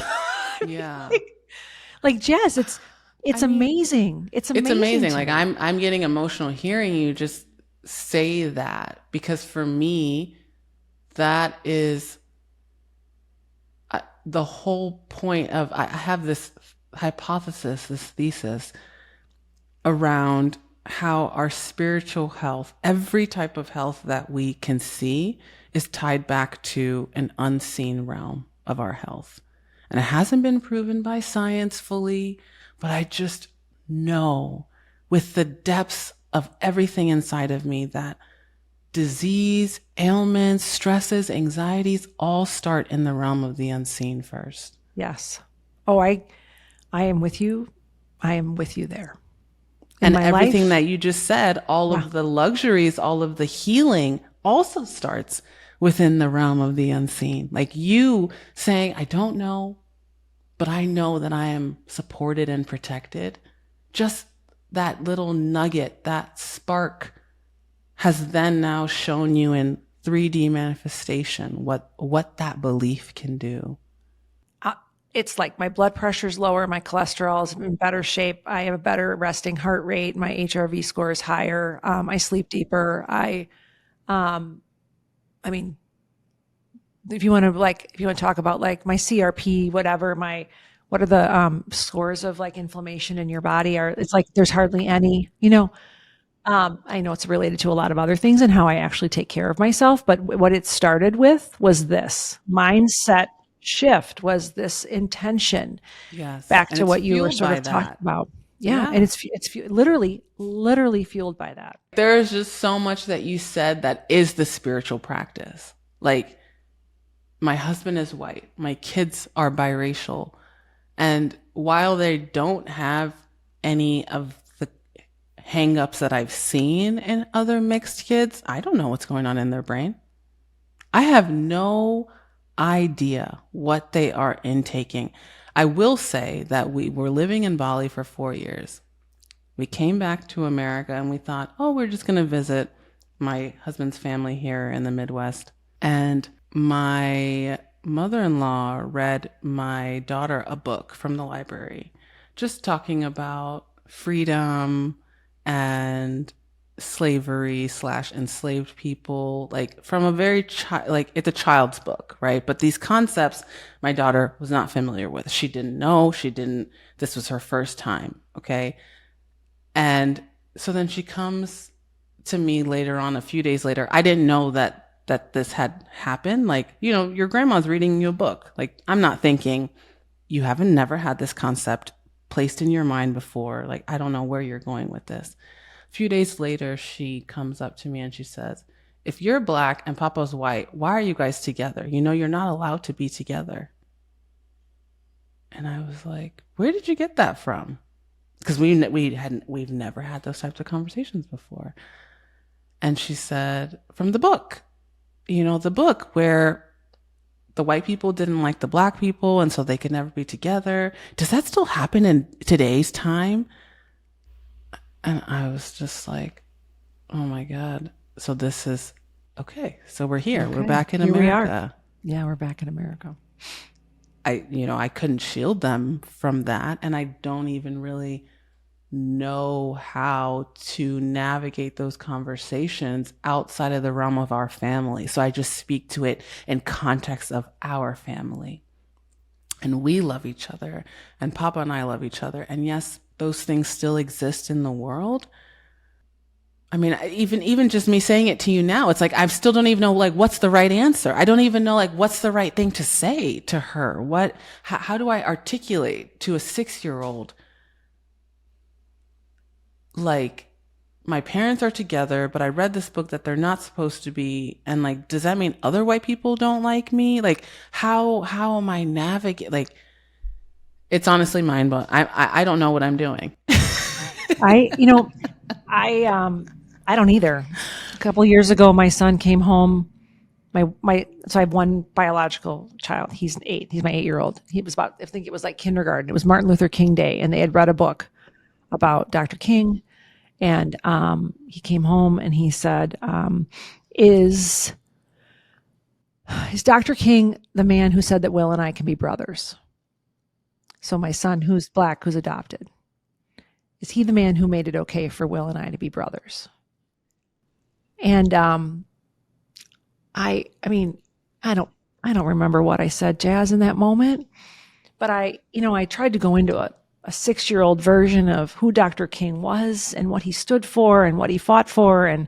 Yeah. Like Jess, I it's mean, amazing. It's it's amazing amazing. to Like me. I'm getting emotional hearing you just say that, because for me, that is the whole point of, I have this hypothesis, this thesis around how our spiritual health, every type of health that we can see, is tied back to an unseen realm of our health. And it hasn't been proven by science fully, but I just know with the depths of everything inside of me that disease, ailments, stresses, anxieties all start in the realm of the unseen first. Yes. Oh, I am with you. I am with you there. In And my everything life, that you just said, all yeah. of the luxuries, all of the healing also starts within the realm of the unseen. Like you saying, I don't know, but I know that I am supported and protected. Just that little nugget, that spark has then now shown you in 3D manifestation what that belief can do. It's like my blood pressure's lower, my cholesterol's in better shape, I have a better resting heart rate, my HRV score is higher, I sleep deeper. I mean, if you want to talk about like my CRP, whatever, what are the scores of like inflammation in your body? It's like there's hardly any. I know it's related to a lot of other things and how I actually take care of myself, but what it started with was this mindset shift, was this intention, Yes. back And to it's what you were fueled sort by of talking that. about. Yeah, and Yeah. literally fueled by that. There's just so much that you said that is the spiritual practice. Like, my husband is white, my kids are biracial. And while they don't have any of the hangups that I've seen in other mixed kids, I don't know what's going on in their brain. I have no idea what they are intaking. I will say that we were living in Bali for 4 years. We came back to America and we thought, oh, we're just going to visit my husband's family here in the Midwest. And my mother-in-law read my daughter a book from the library, just talking about freedom and slavery slash enslaved people, like from a very like it's a child's book, right? But these concepts my daughter was not familiar with. She didn't know. This was her first time. Okay. And so then she comes to me later on, a few days later. I didn't know that this had happened. Like, your grandma's reading you a book. Like, I'm not thinking you haven't never had this concept placed in your mind before. Like, I don't know where you're going with this. A few days later, she comes up to me and she says, if you're black and Papa's white, why are you guys together? You're not allowed to be together. And I was like, where did you get that from? Because we've never had those types of conversations before. And she said, from the book, the book where the white people didn't like the black people and so they could never be together. Does that still happen in today's time? And I was just like, oh my God. So this is okay. So we're here. We're back in Here we are. America. Yeah, we're back in America. I couldn't shield them from that. And I don't even really know how to navigate those conversations outside of the realm of our family. So I just speak to it in context of our family. And we love each other, and Papa and I love each other. And yes, those things still exist in the world. I mean, even just me saying it to you now, it's like I still don't even know like what's the right answer. I don't even know like what's the right thing to say to her. How do I articulate to a 6-year-old like my parents are together, but I read this book that they're not supposed to be, and like, does that mean other white people don't like me? Like, how am I navigating? Like, it's honestly mind blowing. I don't know what I'm doing. I, you know, I don't either. A couple of years ago, my son came home. So I have one biological child. He's 8. He's my 8-year-old. He was about, I think it was like kindergarten. It was Martin Luther King Day, and they had read a book about Dr. King. And he came home and he said, is Dr. King the man who said that Will and I can be brothers? So my son, who's black, who's adopted, is he the man who made it okay for Will and I to be brothers? And I mean, I don't remember what I said, Jazz, in that moment, but I tried to go into a 6-year-old version of who Dr. King was and what he stood for and what he fought for, and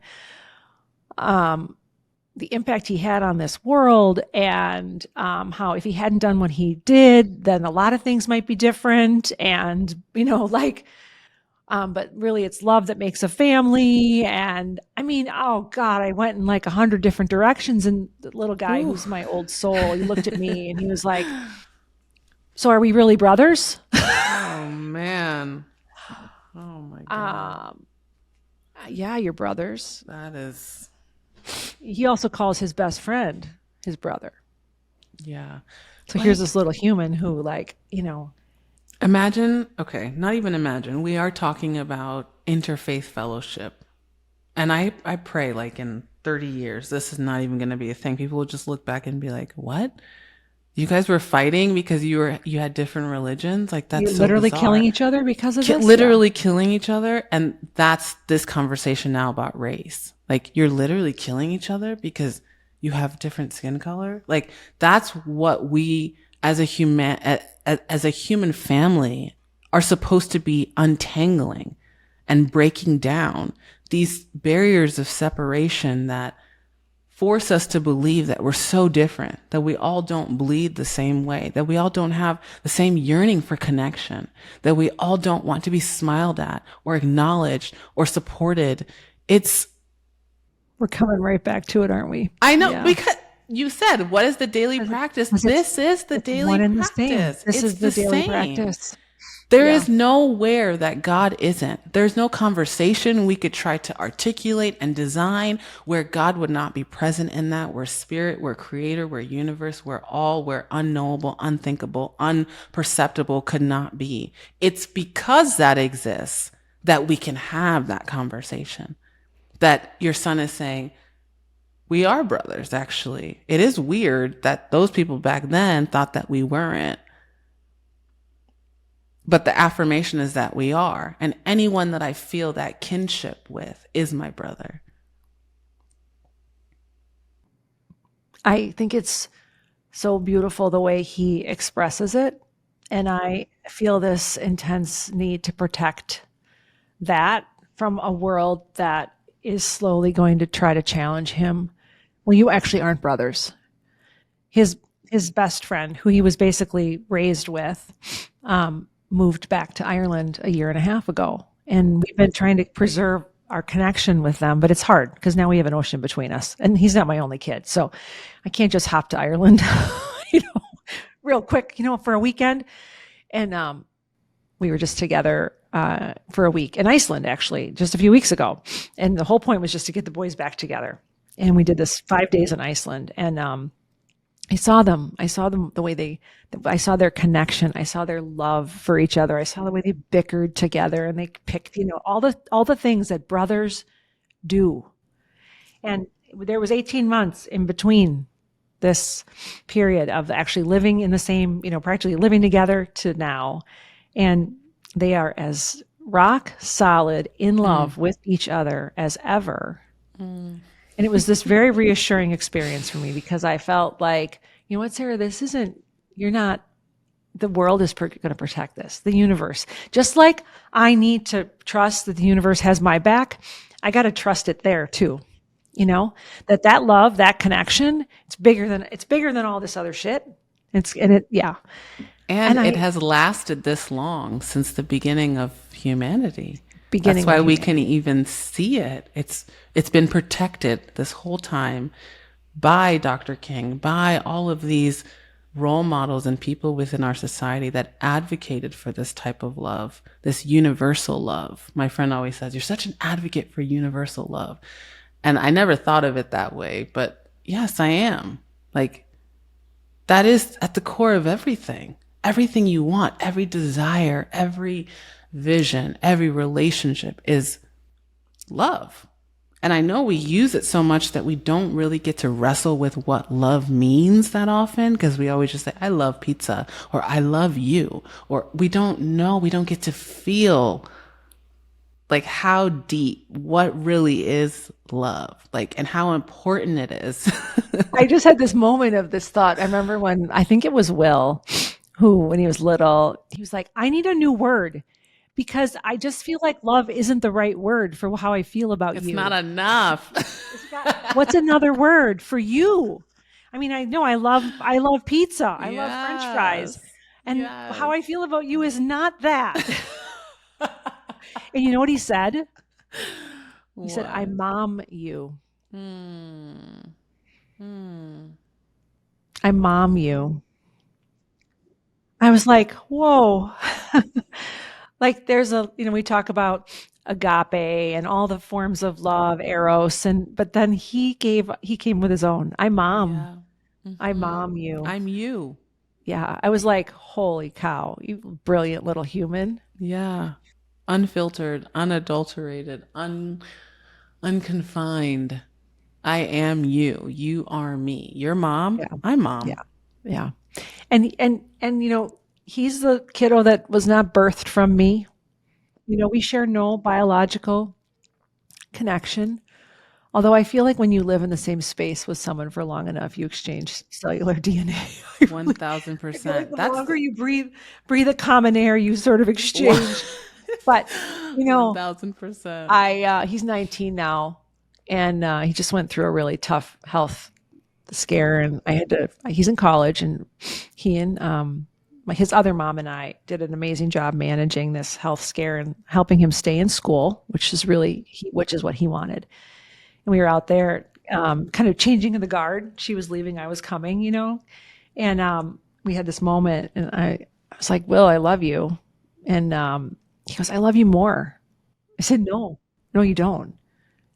the impact he had on this world, and how if he hadn't done what he did, then a lot of things might be different. And, but really it's love that makes a family. And I mean, oh God, I went in like 100 different directions. And the little guy who's my old soul, he looked at me and he was like, so are we really brothers? Oh man. Oh my God. Yeah, you're brothers. That is. He also calls his best friend his brother. Yeah. So here's this little human who Imagine, okay, not even imagine. We are talking about interfaith fellowship. And I pray like in 30 years, this is not even going to be a thing. People will just look back and be like, what? You guys were fighting because you had different religions? Like that's so literally bizarre. killing each other because of this? Literally killing each other. And that's this conversation now about race. Like you're literally killing each other because you have different skin color. Like that's what we as a human family are supposed to be untangling and breaking down these barriers of separation that force us to believe that we're so different, that we all don't bleed the same way, that we all don't have the same yearning for connection, that we all don't want to be smiled at or acknowledged or supported. We're coming right back to it, aren't we? I know, because you said, what is the daily practice? This is the daily practice. This is the daily practice. There is nowhere that God isn't. There's no conversation we could try to articulate and design where God would not be present in that. We're spirit, we're creator, we're universe, we're all, we're unknowable, unthinkable, unperceptible, could not be. It's because that exists that we can have that conversation. That your son is saying, we are brothers, actually. It is weird that those people back then thought that we weren't. But the affirmation is that we are. And anyone that I feel that kinship with is my brother. I think it's so beautiful the way he expresses it. And I feel this intense need to protect that from a world that is slowly going to try to challenge him. Well, you actually aren't brothers. His best friend, who he was basically raised with, moved back to Ireland a year and a half ago. And we've been trying to preserve our connection with them, but it's hard because now we have an ocean between us. And he's not my only kid. So I can't just hop to Ireland, real quick, for a weekend. And we were just together for a week in Iceland, actually, just a few weeks ago. And the whole point was just to get the boys back together. And we did this 5 days in Iceland. And I saw them the way I saw their connection. I saw their love for each other. I saw the way they bickered together and they picked, all the things that brothers do. And there was 18 months in between this period of actually living in the same, practically living together to now. And they are as rock solid in love with each other as ever. And it was this very reassuring experience for me because I felt like, you know what, Sarah, the world is going to protect this, the universe. Just like I need to trust that the universe has my back, I got to trust it there too. That love, that connection, it's bigger than all this other shit. Yeah. And And it I has lasted this long since the beginning of humanity. That's beginning of why we can humanity. even see it. It's been protected this whole time by Dr. King, by all of these role models and people within our society that advocated for this type of love, this universal love. My friend always says, "You're such an advocate for universal love." And I never thought of it that way, but yes, I am. Like, that is at the core of everything. Everything you want, every desire, every vision, every relationship is love. And I know we use it so much that we don't really get to wrestle with what love means that often, because we always just say, "I love pizza," or "I love you," or we don't know, we don't get to feel like how deep, what really is love, like, and how important it is. I just had this moment of this thought. I remember when I think it was Will, who, when he was little, he was like, I need a new word because I just feel like love isn't the right word for how I feel about It's not you. enough. What's another word for you? I mean, I know I love pizza. I love French fries. Yes. And how Yes. I feel about you is not that. And you know what he said? He said, I What? mom you. Hmm. Hmm. I mom you. I was like, whoa. Like we talk about agape and all the forms of love, eros, but then he came with his own. Yeah. I Hmm. mom you. I'm you. Yeah. I was like, holy cow, you brilliant little human. Yeah. Unfiltered, unadulterated, unconfined. I am you. You are me. Your mom. Yeah. I'm mom. Yeah. Yeah. And he's the kiddo that was not birthed from me. We share no biological connection. Although I feel like when you live in the same space with someone for long enough, you exchange cellular DNA. I feel like 1000%. the That's longer the you breathe a common air, you sort of exchange. But you know, 1000%. I he's 19 now, and he just went through a really tough health scare, and I had to. He's in college, and he and his other mom and I did an amazing job managing this health scare and helping him stay in school, which is what he wanted. And we were out there kind of changing the guard. She was leaving, I was coming, and we had this moment, and I was like, Will, I love you. And he goes, I love you more. I said, no, no, you don't.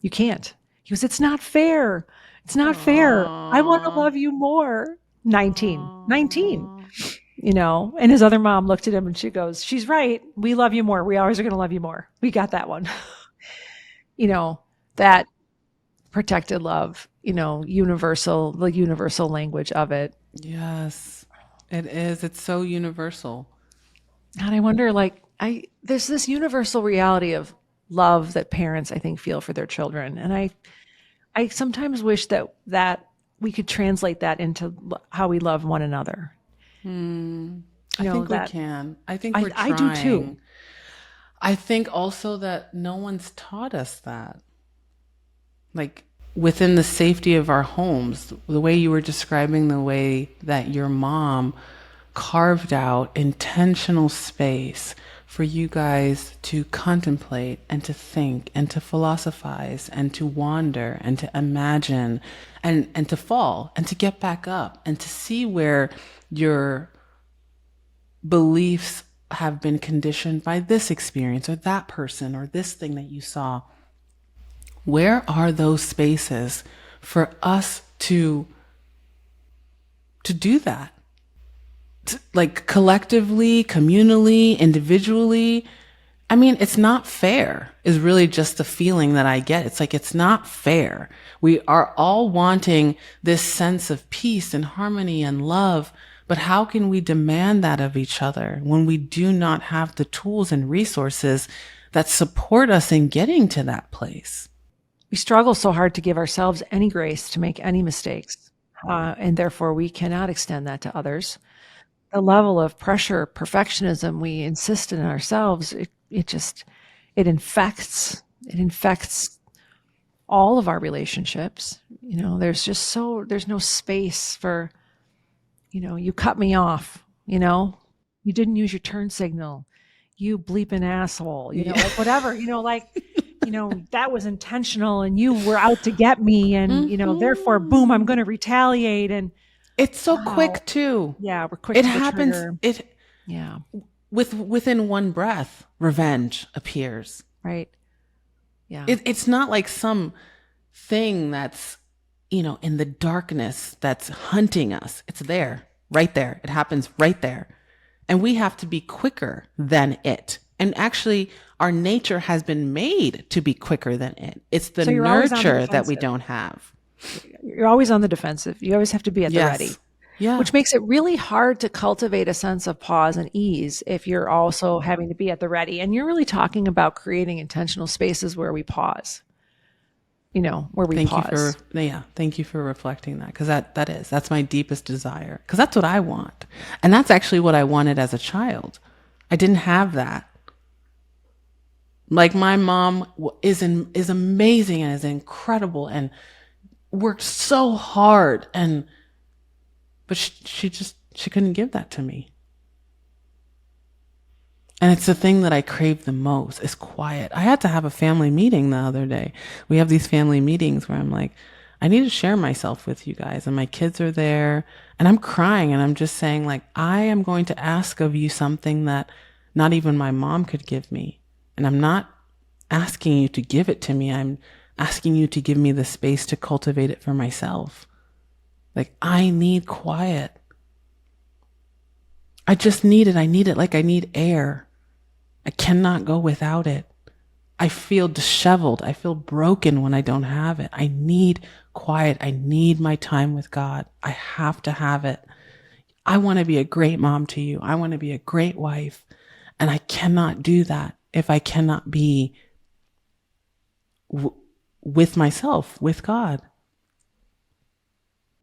You can't. He goes, it's not fair. It's not fair. I want to Aww. love you more. 19, 19, Aww. and his other mom looked at him and she goes, she's right. We love you more. We always are going to love you more. We got that one. That protected love, the universal language of it. Yes, it is. It's so universal. And I wonder, like, there's this universal reality of love that parents, I think, feel for their children. And I sometimes wish that we could translate that into how we love one another. I think we That can. I think we're I do too. trying. I think also that no one's taught us that. Like, within the safety of our homes, the way you were describing the way that your mom carved out intentional space for you guys to contemplate and to think and to philosophize and to wander and to imagine and to fall and to get back up and to see where your beliefs have been conditioned by this experience or that person or this thing that you saw. Where are those spaces for us to do that? Like, collectively, communally, individually. I mean, it's not fair is really just the feeling that I get. It's like, it's not fair. We are all wanting this sense of peace and harmony and love, but how can we demand that of each other when we do not have the tools and resources that support us in getting to that place? We struggle so hard to give ourselves any grace to make any mistakes. And therefore, we cannot extend that to others. The level of pressure, perfectionism we insist in ourselves, it infects all of our relationships. There's no space for, you cut me off, you didn't use your turn signal, you bleeping asshole, like whatever, that was intentional and you were out to get me. And, therefore, boom, I'm going to retaliate. And It's so wow. quick too. Yeah, we're quick It to the happens. trigger. Yeah. Within one breath, revenge appears. Right. Yeah. It's not like some thing that's, in the darkness that's hunting us. It's there, right there. It happens right there. And we have to be quicker than it. And actually, our nature has been made to be quicker than it. It's the nurture that we don't have. You're always on the defensive. You always have to be at the ready. Yeah. Which makes it really hard to cultivate a sense of pause and ease if you're also having to be at the ready. And you're really talking about creating intentional spaces where we pause. Where we pause. Thank you for reflecting that, because that's my deepest desire, because that's what I want. And that's actually what I wanted as a child. I didn't have that. Like, my mom is amazing and is incredible and worked so hard, but she couldn't give that to me. And it's the thing that I crave the most is quiet. I had to have a family meeting the other day. We have these family meetings where I'm like, I need to share myself with you guys. And my kids are there and I'm crying and I'm just saying, like, I am going to ask of you something that not even my mom could give me. And I'm not asking you to give it to me. I'm asking you to give me the space to cultivate it for myself. Like, I need quiet. I just need it. I need it like I need air. I cannot go without it. I feel disheveled. I feel broken when I don't have it. I need quiet. I need my time with God. I have to have it. I want to be a great mom to you. I want to be a great wife. And I cannot do that if I cannot be with myself, with God.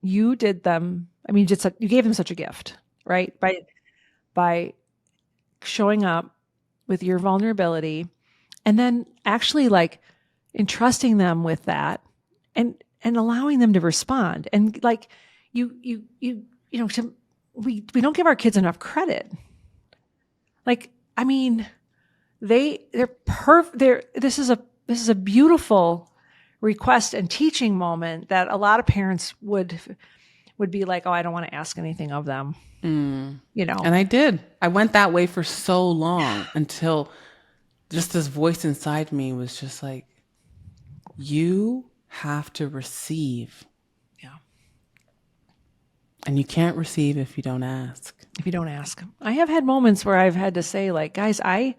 You did them. I mean, you gave them such a gift, right? By showing up with your vulnerability and then actually like entrusting them with that and allowing them to respond. And like we don't give our kids enough credit. Like, I mean, they're perfect. This is a beautiful request and teaching moment that a lot of parents would be like, oh, I don't want to ask anything of them. And I did. I went that way for so long until just this voice inside me was just like, you have to receive. Yeah. And you can't receive if you don't ask. I have had moments where I've had to say, like, guys, I'm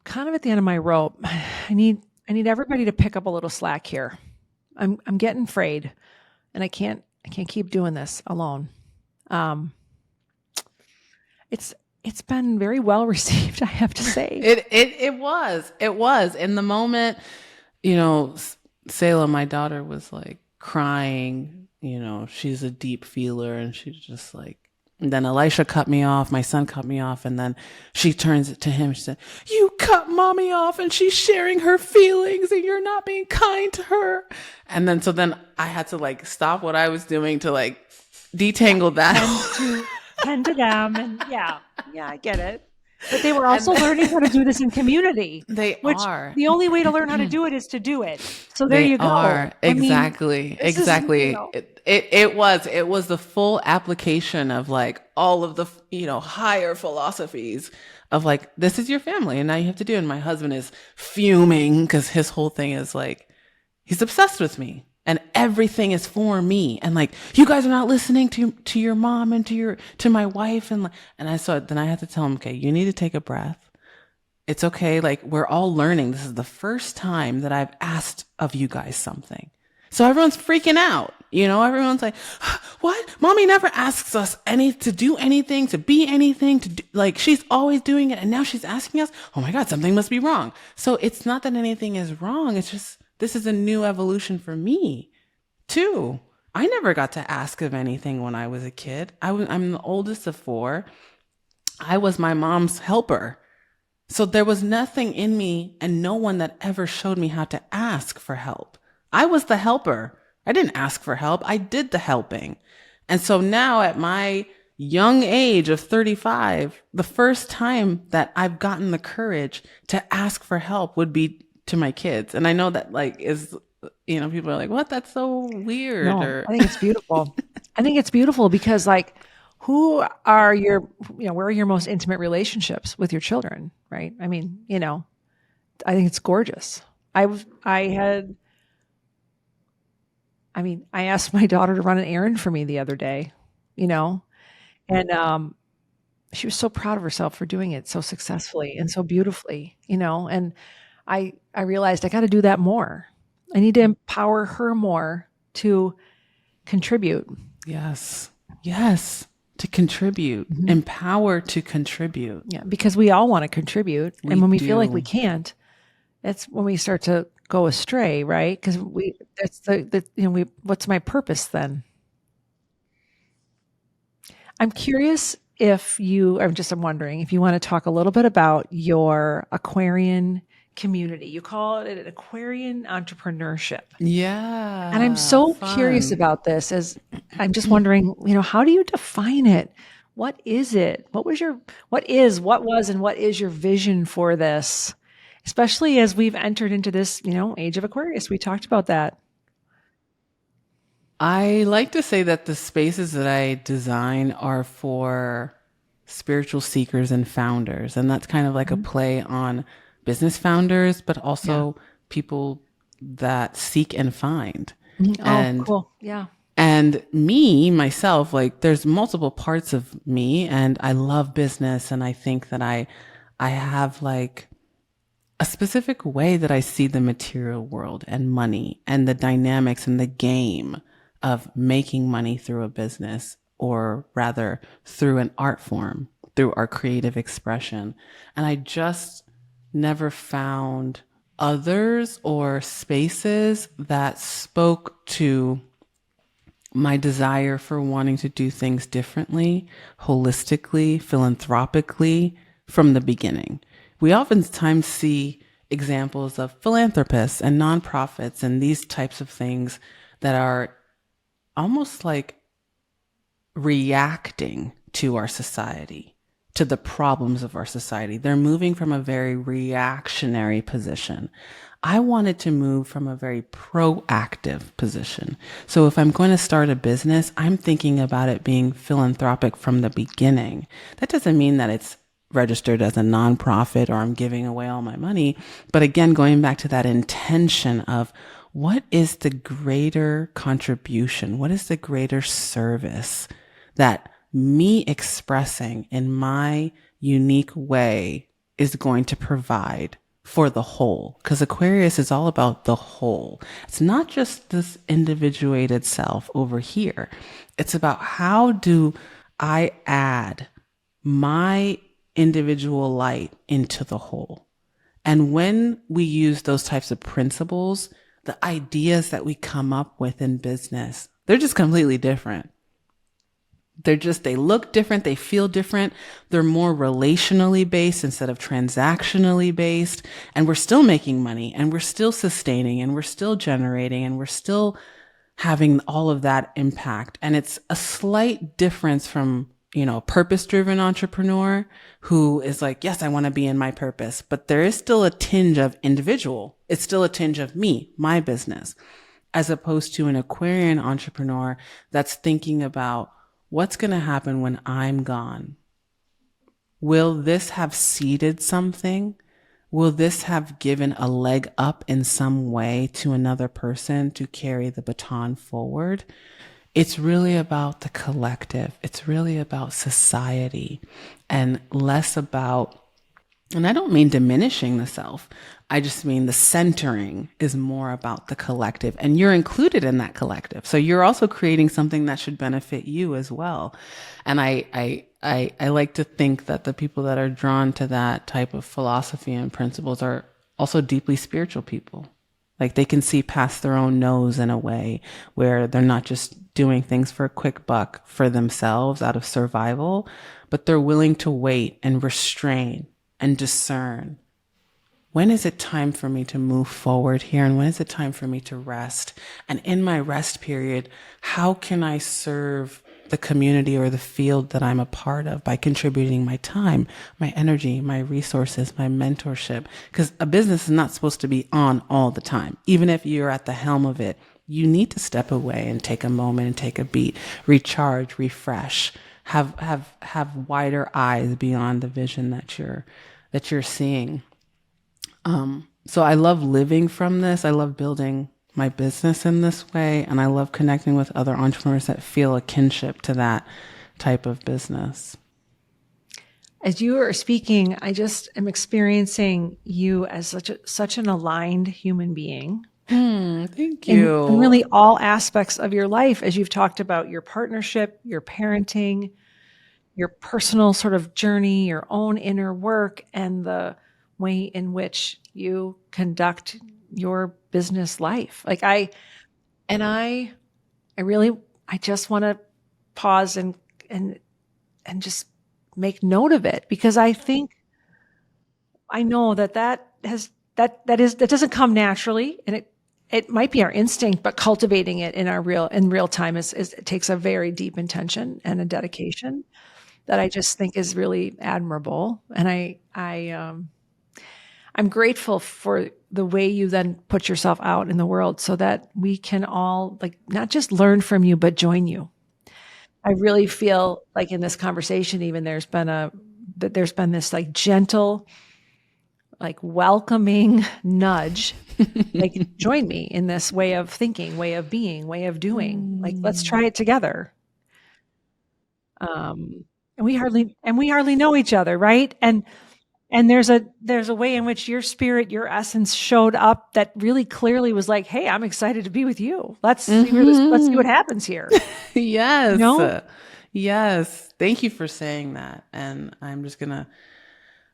kind of at the end of my rope. I need everybody to pick up a little slack here. I'm getting frayed and I can't keep doing this alone. It's been very well received, I have to say. It was in the moment, Selah, my daughter, was like crying, she's a deep feeler and she's just like, and then Elisha cut me off, my son cut me off, and then she turns it to him. She said, you cut mommy off and she's sharing her feelings and you're not being kind to her. And then, so then I had to like stop what I was doing to like detangle that. Tend to them. And yeah, I get it. But they were also learning how to do this in community. They are. The only way to learn how to do it is to do it. So there you go. Exactly. It was the full application of like all of the, higher philosophies of like, this is your family and now you have to do it. And my husband is fuming because his whole thing is like, he's obsessed with me. And everything is for me. And like, you guys are not listening to your mom and to my wife. And then I had to tell him, okay, you need to take a breath. It's okay. Like, we're all learning. This is the first time that I've asked of you guys something. So everyone's freaking out. Everyone's like, what? Mommy never asks us to do anything, to be anything, like, she's always doing it. And now she's asking us, oh my God, something must be wrong. So it's not that anything is wrong. It's just, this is a new evolution for me, too. I never got to ask of anything when I was a kid. I'm the oldest of 4. I was my mom's helper. So there was nothing in me and no one that ever showed me how to ask for help. I was the helper. I didn't ask for help. I did the helping. And so now at my young age of 35, the first time that I've gotten the courage to ask for help would be to my kids. And I know that like is, people are like, what? That's so weird. No, Or I think it's beautiful. I think it's beautiful because like who are your, where are your most intimate relationships with your children, right? I mean, I think it's gorgeous. I had, I asked my daughter to run an errand for me the other day, you know, and she was so proud of herself for doing it so successfully and so beautifully, and I realized I got to do that more. I need to empower her more to contribute. yes, yes, to contribute, Mhm. empower to contribute. Yeah, because we all want to contribute, We and when we feel like we do. can't, that's when we start to go astray, right? Because that's what's my purpose then? I'm wondering if you want to talk a little bit about your Aquarian community. You call it an Aquarian entrepreneurship. And I'm Yeah, so curious fun. about this as I'm just wondering, how do you define it? What is it? What was, and what is your vision for this? Especially as we've entered into this, age of Aquarius. We talked about that. I like to say that the spaces that I design are for spiritual seekers and founders. And that's kind of like a Mhm. play on business founders, but Yeah. also people that seek and find. Mhm. Oh, And cool. Yeah. and me, myself, like there's multiple parts of me and I love business and I think that I have like a specific way that I see the material world and money and the dynamics and the game of making money through a business or rather through an art form, through our creative expression. And I just never found others or spaces that spoke to my desire for wanting to do things differently, holistically, philanthropically from the beginning. We oftentimes see examples of philanthropists and nonprofits and these types of things that are almost like reacting to our society, to the problems of our society. They're moving from a very reactionary position. I wanted to move from a very proactive position. So if I'm going to start a business, I'm thinking about it being philanthropic from the beginning. That doesn't mean that it's registered as a nonprofit or I'm giving away all my money. But again, going back to that intention of what is the greater contribution? What is the greater service that me expressing in my unique way is going to provide for the whole? Because Aquarius is all about the whole. It's not just this individuated self over here. It's about how do I add my individual light into the whole. And when we use those types of principles, the ideas that we come up with in business, they're just completely different. They look different. They feel different. They're more relationally based instead of transactionally based. And we're still making money and we're still sustaining and we're still generating and we're still having all of that impact. And it's a slight difference from, a purpose driven entrepreneur who is like, yes, I want to be in my purpose, but there is still a tinge of individual. It's still a tinge of me, my business, as opposed to an Aquarian entrepreneur that's thinking about what's going to happen when I'm gone. Will this have seeded something? Will this have given a leg up in some way to another person to carry the baton forward? It's really about the collective. It's really about society and less about, and I don't mean diminishing the self. I just mean the centering is more about the collective and you're included in that collective. So you're also creating something that should benefit you as well. And I like to think that the people that are drawn to that type of philosophy and principles are also deeply spiritual people. Like they can see past their own nose in a way where they're not just doing things for a quick buck for themselves out of survival, but they're willing to wait and restrain and discern when is it time for me to move forward here? And when is it time for me to rest? And in my rest period, how can I serve the community or the field that I'm a part of by contributing my time, my energy, my resources, my mentorship? Because a business is not supposed to be on all the time. Even if you're at the helm of it, you need to step away and take a moment and take a beat, recharge, refresh, have wider eyes beyond the vision that you're seeing. So I love living from this. I love building my business in this way. And I love connecting with other entrepreneurs that feel a kinship to that type of business. As you are speaking, I just am experiencing you as such an aligned human being Thank in you. really all aspects of your life, as you've talked about your partnership, your parenting, your personal sort of journey, your own inner work, and the way in which you conduct your business life. And I really, I just want to pause and just make note of it, because I know that doesn't come naturally, and it might be our instinct, but cultivating it in real time is it takes a very deep intention and a dedication that I just think is really admirable. And I'm grateful for the way you then put yourself out in the world so that we can all, like, not just learn from you, but join you. I really feel like in this conversation, even there's been this like gentle, like welcoming nudge, like join me in this way of thinking, way of being, way of doing. Like, let's try it together. And we hardly know each other, right? And there's a way in which your spirit, your essence showed up that really clearly was like, hey, I'm excited to be with you. Let's see what happens here. You Yes. know? Yes. Thank you for saying that. And I'm just going to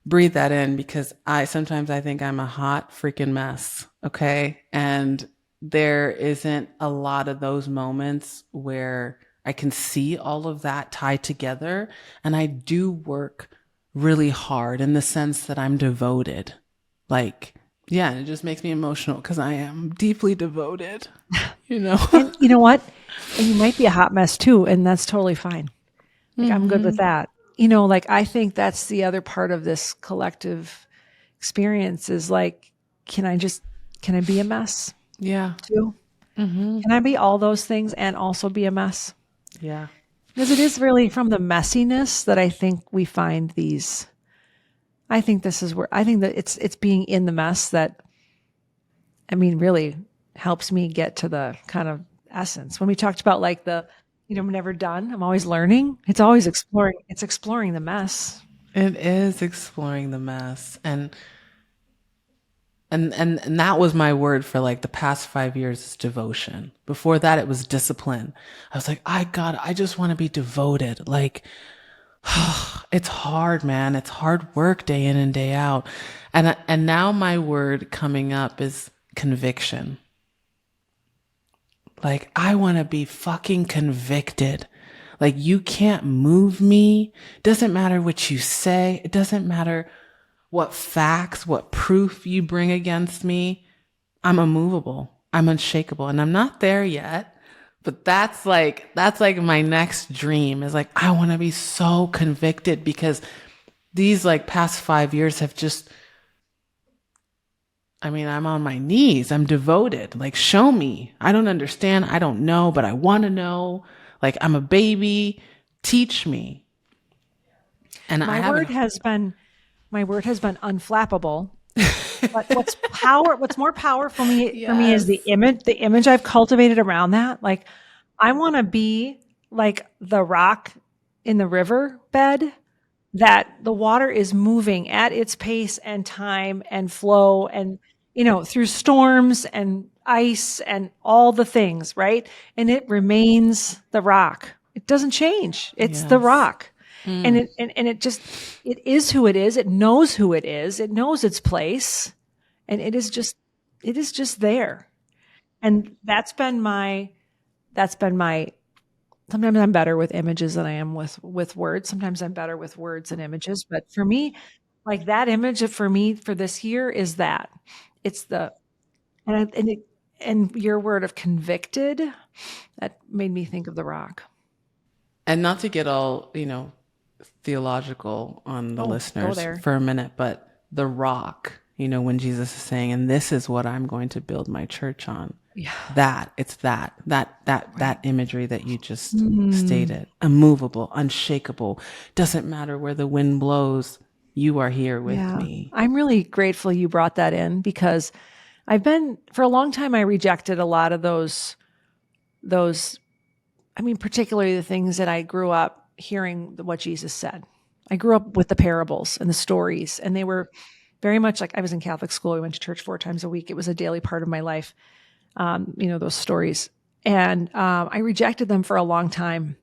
breathe that in because sometimes I think I'm a hot freaking mess. Okay. And there isn't a lot of those moments where I can see all of that tied together. And I do work really hard in the sense that I'm devoted. Like, yeah, it just makes me emotional because I am deeply devoted, you know? And you know what? And you might be a hot mess too, and that's totally fine. Like, I'm good with that. Like, I think that's the other part of this collective experience is like, can I be a mess Yeah. too? Can I be all those things and also be a mess? Yeah. Because it is really from the messiness that I think we find I think this is where I think that it's being in the mess that, I mean, really helps me get to the kind of essence. When we talked about like I'm never done. I'm always learning. It's always exploring. It's exploring the mess. It is exploring the mess. And that was my word for like the past 5 years is devotion. Before that, it was discipline. I was like, I just want to be devoted. Like, it's hard, man. It's hard work day in and day out. And now my word coming up is conviction. Like, I want to be fucking convicted. Like, you can't move me. Doesn't matter what you say. It doesn't matter what facts, what proof you bring against me. I'm immovable. I'm unshakable. And I'm not there yet. But that's like my next dream is like, I want to be so convicted because these like past 5 years have just, I mean, I'm on my knees. I'm devoted. Like, show me. I don't understand. I don't know, but I want to know. Like, I'm a baby. Teach me. And I My haven't. word has been unflappable. But what's more powerful for me is Yes. the image I've cultivated around that. Like, I want to be like the rock in the river bed that the water is moving at its pace and time and flow and, through storms and ice and all the things, right? And it remains the rock. It doesn't change. It's the Yes. rock. And it is who it is. It knows who it is. It knows its place. And it is just there. And that's been my sometimes I'm better with images than I am with words. Sometimes I'm better with words and images. But for me, Like that image for me for this year is that it's the and your word of convicted that made me think of the rock. And not to get all, theological on the Oh, go listeners there. for a minute, but the rock, when Jesus is saying, and this is what I'm going to build my church on. Yeah. It's that Right. imagery that you just Mm, stated. Immovable, unshakable. Doesn't matter where the wind blows. You are here with yeah. me. I'm really grateful you brought that in because for a long time I rejected a lot of those I mean, particularly the things that I grew up hearing what Jesus said. I grew up with the parables and the stories, and they were very much like I was in Catholic school. I went to church 4 times a week. It was a daily part of my life, those stories. And I rejected them for a long time.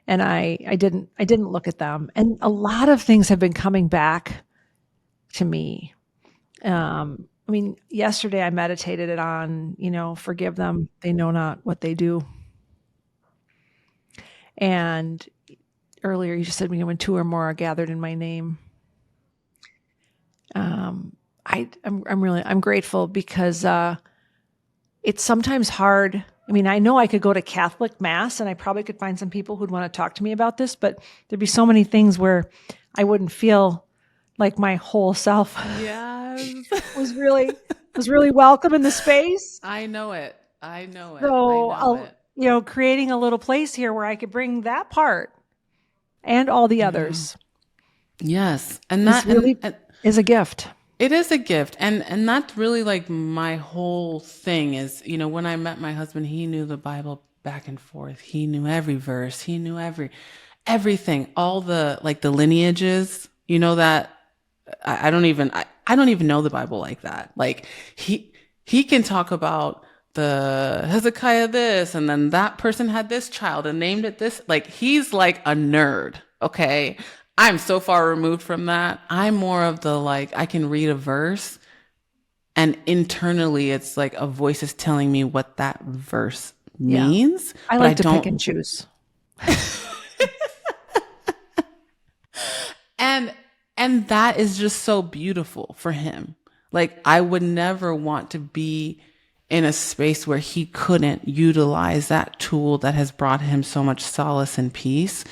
And I didn't look at them. And a lot of things have been coming back to me. I mean, yesterday I meditated it on, forgive them. They know not what they do. And earlier you just said, when two or more are gathered in my name. I'm grateful because it's sometimes hard. I mean, I know I could go to Catholic mass and I probably could find some people who'd want to talk to me about this, but there'd be so many things where I wouldn't feel like my whole self Yes. was really was really welcome in the space. I know it. I know it. I So, know it. creating a little place here where I could bring that part and all the Yeah. others Yes. And is that and, really and is a gift. it is a gift. And that's really like my whole thing is, when I met my husband, he knew the Bible back and forth. He knew every verse. He knew everything, all the like the lineages, that I don't even know the Bible like that. Like he can talk about the Hezekiah this and then that person had this child and named it this. Like he's like a nerd. Okay. I'm so far removed from that. I'm more of the like I can read a verse and internally it's like a voice is telling me what that verse Yeah. means, I but I like to pick don't and choose. and and that is just so beautiful for him. Like I would never want to be in a space where he couldn't utilize that tool that has brought him so much solace and peace.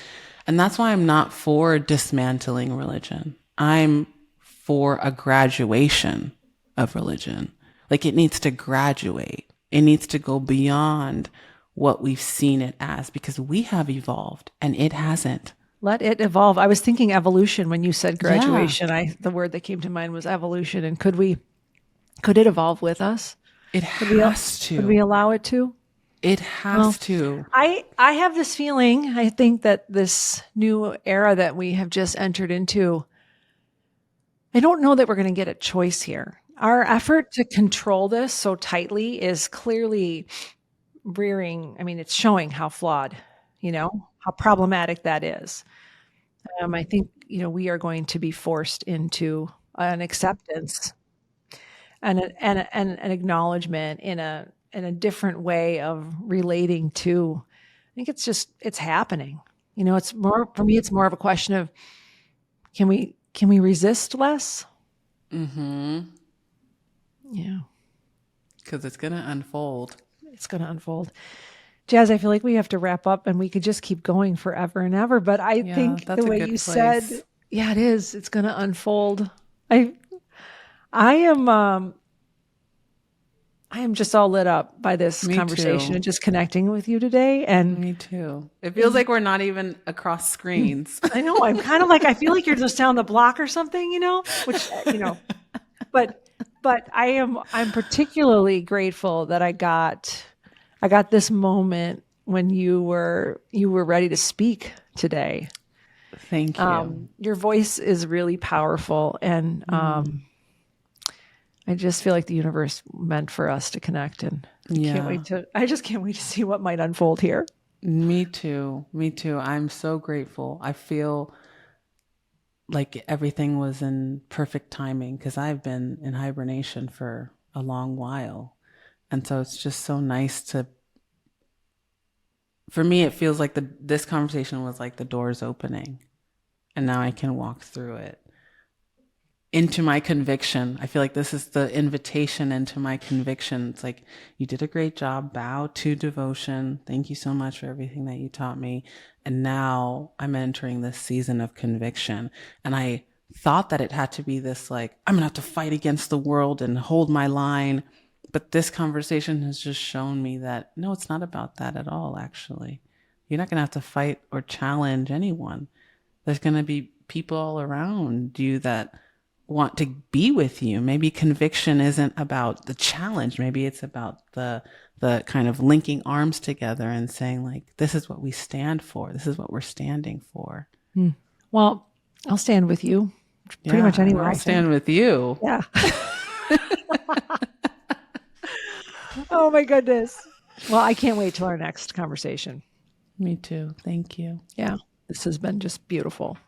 And that's why I'm not for dismantling religion. I'm for a graduation of religion. Like it needs to graduate. It needs to go beyond what we've seen it as because we have evolved and it hasn't. Let it evolve. I was thinking evolution when you said Yeah, graduation. The word that came to mind was evolution. And could it evolve with us? it Could we has could we to. allow it to? It Well, has to. I have this feeling. I think that this new era that we have just entered into, I don't know that we're going to get a choice here. Our effort to control this so tightly is clearly I mean, it's showing how flawed, how problematic that is. I think, we are going to be forced into an acceptance and an acknowledgement in a different way of relating to. I think it's happening. It's more for me. It's more of a question of can we resist less? Mm-hmm. Yeah, Because it's going to unfold. it's going to unfold. Jazz, I feel like we have to wrap up, and we could just keep going forever and ever. But I Yeah, think the that's a way good you said, place. yeah, it is. It's going to unfold. I I am I am just all lit up by this Me conversation too. and just connecting with you today. And Me too. It feels like we're not even across screens. I know I'm kind of like I feel like you're just down the block or something, which but I'm particularly grateful that I got this moment when you were ready to speak today. Thank you. Your voice is really powerful, and Mm, I just feel like the universe meant for us to connect, and yeah, I just can't wait to see what might unfold here. me too. Me too. I'm so grateful. I feel like everything was in perfect timing because I've been in hibernation for a long while. And so it's just so nice to, for me, it feels like this conversation was like the doors opening and now I can walk through it. into my conviction. I feel like this is the invitation into my conviction. It's like, you did a great job. Bow to devotion. Thank you so much for everything that you taught me. And now I'm entering this season of conviction. And I thought that it had to be this, like, I'm going to have to fight against the world and hold my line. But this conversation has just shown me that no, it's not about that at all, actually. You're not going to have to fight or challenge anyone. There's going to be people all around you that want to be with you. Maybe conviction isn't about the challenge. Maybe it's about the kind of linking arms together and saying, like, this is what we stand for. This is what we're standing for. Well, I'll stand with you pretty much anywhere. I'll stand with you. Yeah. Oh my goodness. Well, I can't wait till our next conversation. Me too. Thank you. Yeah. This has been just beautiful.